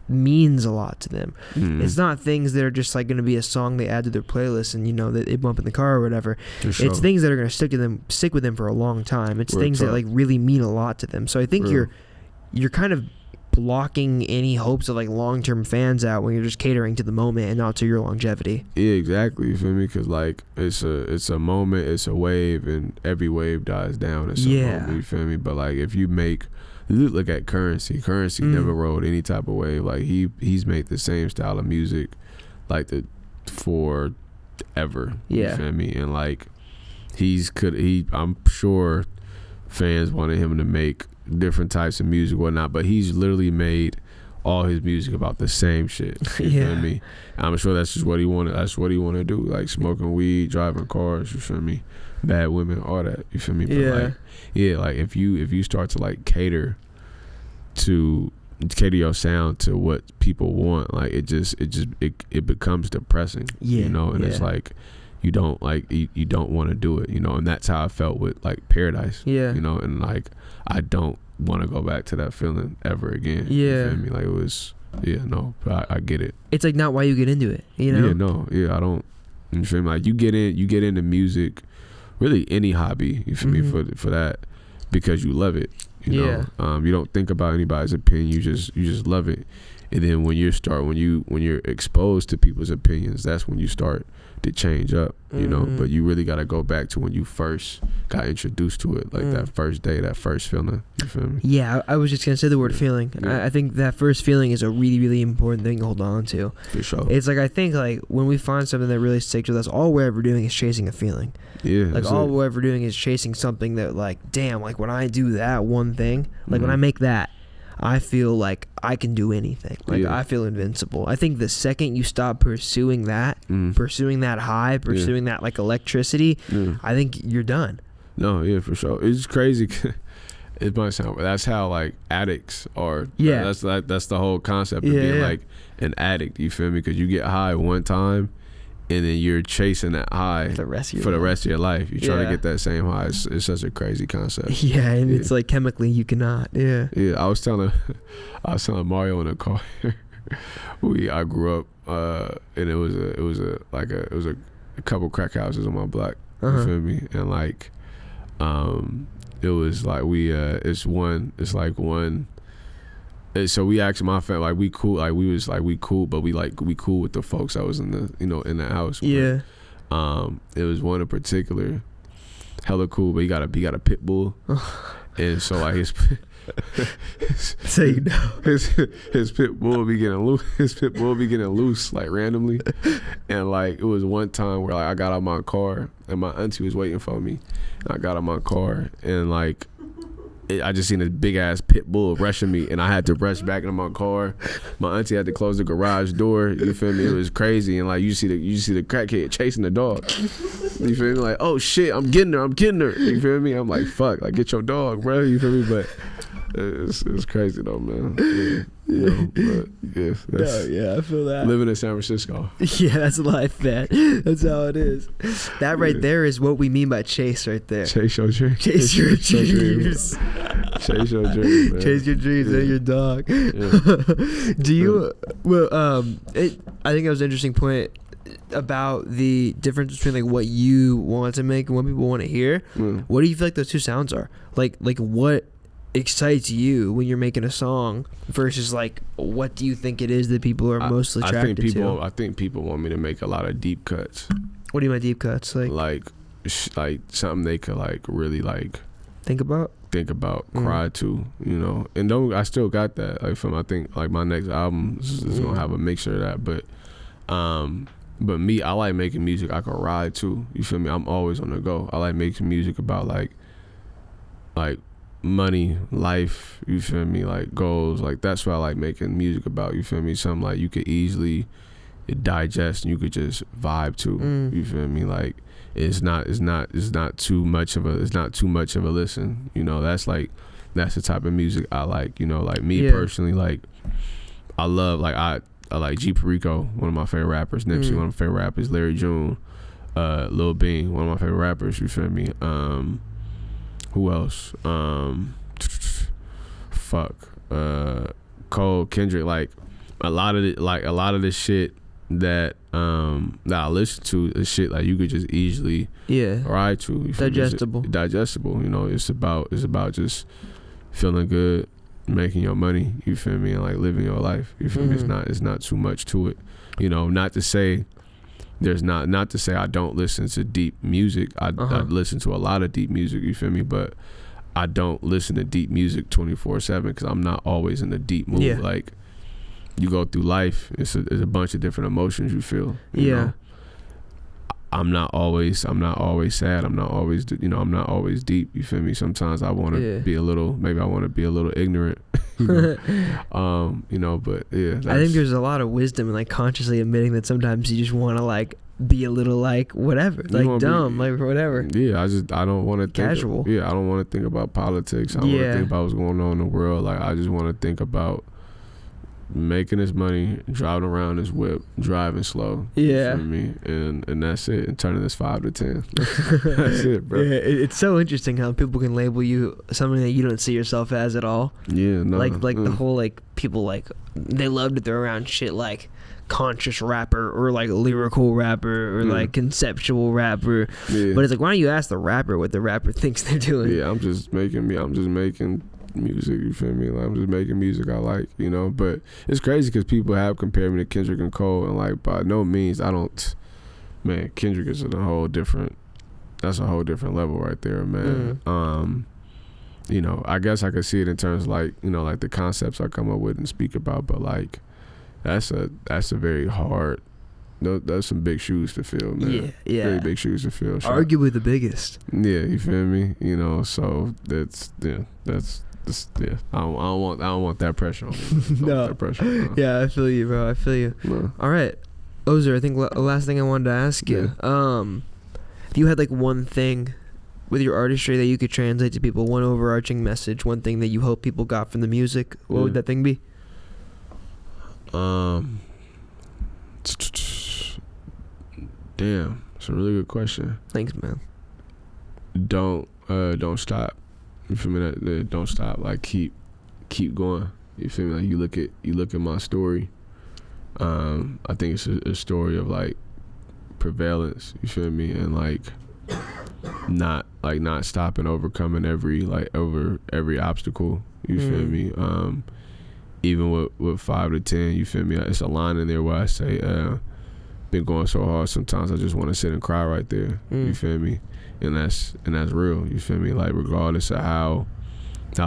means a lot to them. It's not things that are just like going to be a song they add to their playlist and that they bump in the car or whatever. Sure. It's things that are going to stick with them for a long time. It's things that like really mean a lot to them. So I think you're kind of blocking any hopes of like long-term fans out when you're just catering to the moment and not to your longevity. Yeah, exactly. You feel me? Because like it's a moment, it's a wave, and every wave dies down at some moment. You feel me? But like if you look at Currency never rode any type of wave. Like he's made the same style of music like for ever. You feel me? And like I'm sure fans wanted him to make different types of music, whatnot, but he's literally made all his music about the same shit. You feel me? I'm sure that's just what he wanted. That's what he wanted to do, like smoking weed, driving cars. You feel me? Bad women, all that. You feel me? But like if you start to like cater your sound to what people want, like it becomes depressing. And it's like you don't want to do it, and that's how I felt with like Paradise. And like I don't want to go back to that feeling ever again. You feel me? Like it was I get it. It's like not why you get into it, I don't. You feel me? Like you get into music, really any hobby, you feel me, for that, because you love it. You don't think about anybody's opinion, you just love it. And then when you're exposed to people's opinions, that's when you start to change up, but you really got to go back to when you first got introduced to it, like that first day, that first feeling. You feel me? Yeah, I was just gonna say the word feeling. I think that first feeling is a really, really important thing to hold on to. For sure. It's like I think like when we find something that really sticks with us, all we're ever doing is chasing a feeling. Like all we're ever doing is chasing something that like, damn, like when I do that one thing, like when I make that, I feel like I can do anything. Like I feel invincible. I think the second you stop pursuing that, pursuing that high, pursuing that like electricity, I think you're done. No, yeah, for sure. It's crazy. It might sound, but that's how like addicts are. That's the whole concept of being like an addict. You feel me? Because you get high one time, and then you're chasing that high for the rest of your life. You're trying to get that same high. It's such a crazy concept. Yeah, and it's like chemically you cannot. Yeah. I was telling Mario in the car. I grew up, and it was a couple crack houses on my block. You feel me? And like, it was like so we actually, my family, like we cool, like we cool, but we cool with the folks that was in the in that house. But, it was one in particular, hella cool, but he got a pit bull, and so like his pit bull be getting loose, like randomly, and like it was one time where like I got out my car and my auntie was waiting for me, and I got out my car and like. I just seen a big ass pit bull rushing me, and I had to rush back into my car. My auntie had to close the garage door. You feel me? It was crazy, and like you see the crackhead chasing the dog. You feel me? Like, oh shit, I'm getting her. You feel me? I'm like, fuck, like get your dog, bro. You feel me? But it's crazy though, man. You know, but yeah, I feel that. Living in San Francisco. Yeah, that's life, man. That's how it is. That right there is what we mean by chase right there. Chase your dreams. Chase your dreams. Chase your dreams, man. Chase your dreams and your dog. Yeah. Do you, I think that was an interesting point about the difference between like what you want to make and what people want to hear. What do you feel like those two sounds are? Like what excites you when you're making a song versus like what do you think it is that people are most attracted to? I think people want me to make a lot of deep cuts. What do you mean by deep cuts? Like something they could like really like think about, cry to, you know. And I still got that. Like I think like my next album is gonna have a mixture of that. But me, I like making music I can ride to. You feel me? I'm always on the go. I like making music about like money, life, you feel me, like goals, like that's what I like making music about, you feel me, something like you could easily digest and you could just vibe to, you feel me, like it's not too much of a listen, you know. That's the type of music I like, you know. Like me personally, like I love, like I like G Perico, one of my favorite rappers, Nipsey, one of my favorite rappers, Larry June, Lil Bean, one of my favorite rappers, you feel me. Who else? Cole, Kendrick, like a lot of this shit that I listen to is shit like you could just easily ride to. Digestible. You know, it's about just feeling good, making your money. You feel me, and like living your life. You feel me. It's not too much to it. You know, not to say I don't listen to deep music. I listen to a lot of deep music, you feel me, but I don't listen to deep music 24/7 because I'm not always in the deep mood. Like you go through life, it's a bunch of different emotions you feel. You know? I'm not always sad. I'm not always deep. You feel me? Sometimes I want to be a little ignorant. You know, but I think there's a lot of wisdom in like consciously admitting that sometimes you just want to like be a little like whatever, like dumb, like whatever. I don't want to think casual. I don't want to think about politics. I don't want to think about what's going on in the world. Like I just want to think about making this money, driving around this whip, driving slow. You feel me? And that's it. And turning this 5 to 10. That's it, bro. Yeah, it's so interesting how people can label you something that you don't see yourself as at all. Yeah, no. Like the whole like people like they love to throw around shit like conscious rapper or like lyrical rapper or like conceptual rapper. But it's like, why don't you ask the rapper what the rapper thinks they're doing? I'm just making music, you feel me? Like, I'm just making music I like, you know. But it's crazy because people have compared me to Kendrick and Cole, and like by no means I don't. Man, Kendrick is that's a whole different level right there, man. You know, I guess I could see it in terms of like, you know, like the concepts I come up with and speak about, but like that's a very hard. That's some big shoes to fill, man. Yeah. Very big shoes to fill. Arguably the biggest. Yeah, you feel me? You know, so that's. I don't want that pressure on me. No. That pressure, Yeah, I feel you, bro. I feel you. No. All right, Ozer. I think the last thing I wanted to ask you. If you had like one thing with your artistry that you could translate to people, one overarching message, one thing that you hope people got from the music, what would that thing be? Damn, it's a really good question. Thanks, man. Don't stop. You feel me? Don't stop. Like keep going. You feel me? Like you look at my story. I think it's a story of like prevalence. You feel me? And like not stopping, overcoming every obstacle. You feel me? Even with 5 to 10, you feel me? It's a line in there where I say, been going so hard sometimes I just want to sit and cry right there. You feel me? And that's real. You feel me? Like regardless of how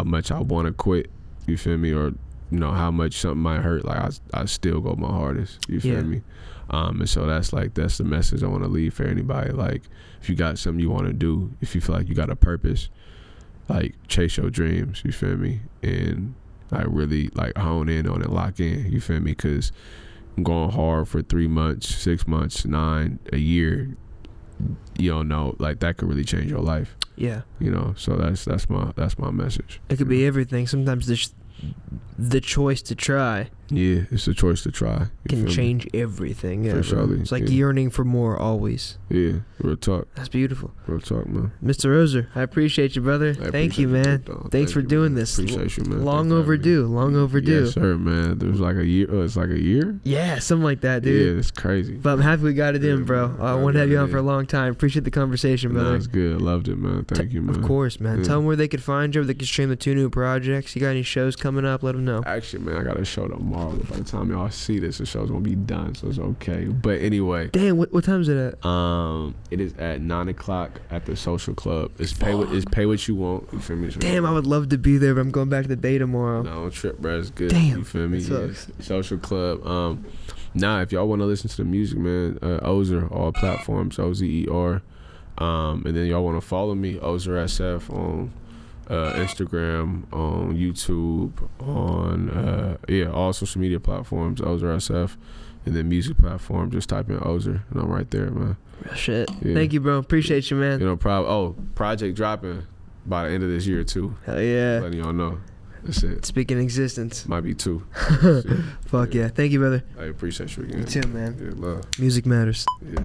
much I want to quit, you feel me, or you know how much something might hurt, like I still go my hardest. You feel me? And so that's the message I want to leave for anybody. Like if you got something you want to do, if you feel like you got a purpose, like chase your dreams. You feel me? And like really like hone in on it, lock in. You feel me? Because going hard for 3 months, 6 months, 9, a year, you don't know, like that could really change your life. Yeah. You know, so that's my message. It could be everything. Sometimes the choice to try. Yeah, it's a choice to try. Can change everything. Yeah, for sure. It's like yearning for more always. Yeah, real talk. That's beautiful. Real talk, man. Mr. Ozer, I appreciate you, brother. Thank you, man. Thanks for doing this. Appreciate you, man. Long overdue. Long overdue. Yes, sir, man. There was like a year. It's like a year? Yeah, something like that, dude. Yeah, it's crazy. But I'm happy we got it in, bro. I want to have you on for a long time. Appreciate the conversation, brother. That's good. Loved it, man. Thank you, man. Of course, man. Tell them where they could find you, where they can stream the 2 new projects. You got any shows coming up? Let them know. Actually, man, I got a show tomorrow. By the time y'all see this, the show's gonna be done, so it's okay. But anyway, damn, what time is it at? It is at 9:00 at the Social Club. It's pay what you want. You feel me? Damn, I would love to be there, but I'm going back to the Bay tomorrow. No, don't trip, bro. It's good. Damn, you feel me? Yeah. Social Club. If y'all want to listen to the music, man, Ozer, all platforms, Ozer. And then y'all want to follow me, Ozer SF on Instagram, on YouTube, on all social media platforms, Ozer SF, and then music platform. Just type in Ozer, and I'm right there, man. Real shit. Yeah. Thank you, bro. Appreciate you, man. Project dropping by the end of this year too. Hell yeah. Letting y'all know. That's it. Speaking existence. Might be 2. Fuck yeah. Thank you, brother. I appreciate you again. You too, man. Yeah, love. Music matters. Yeah.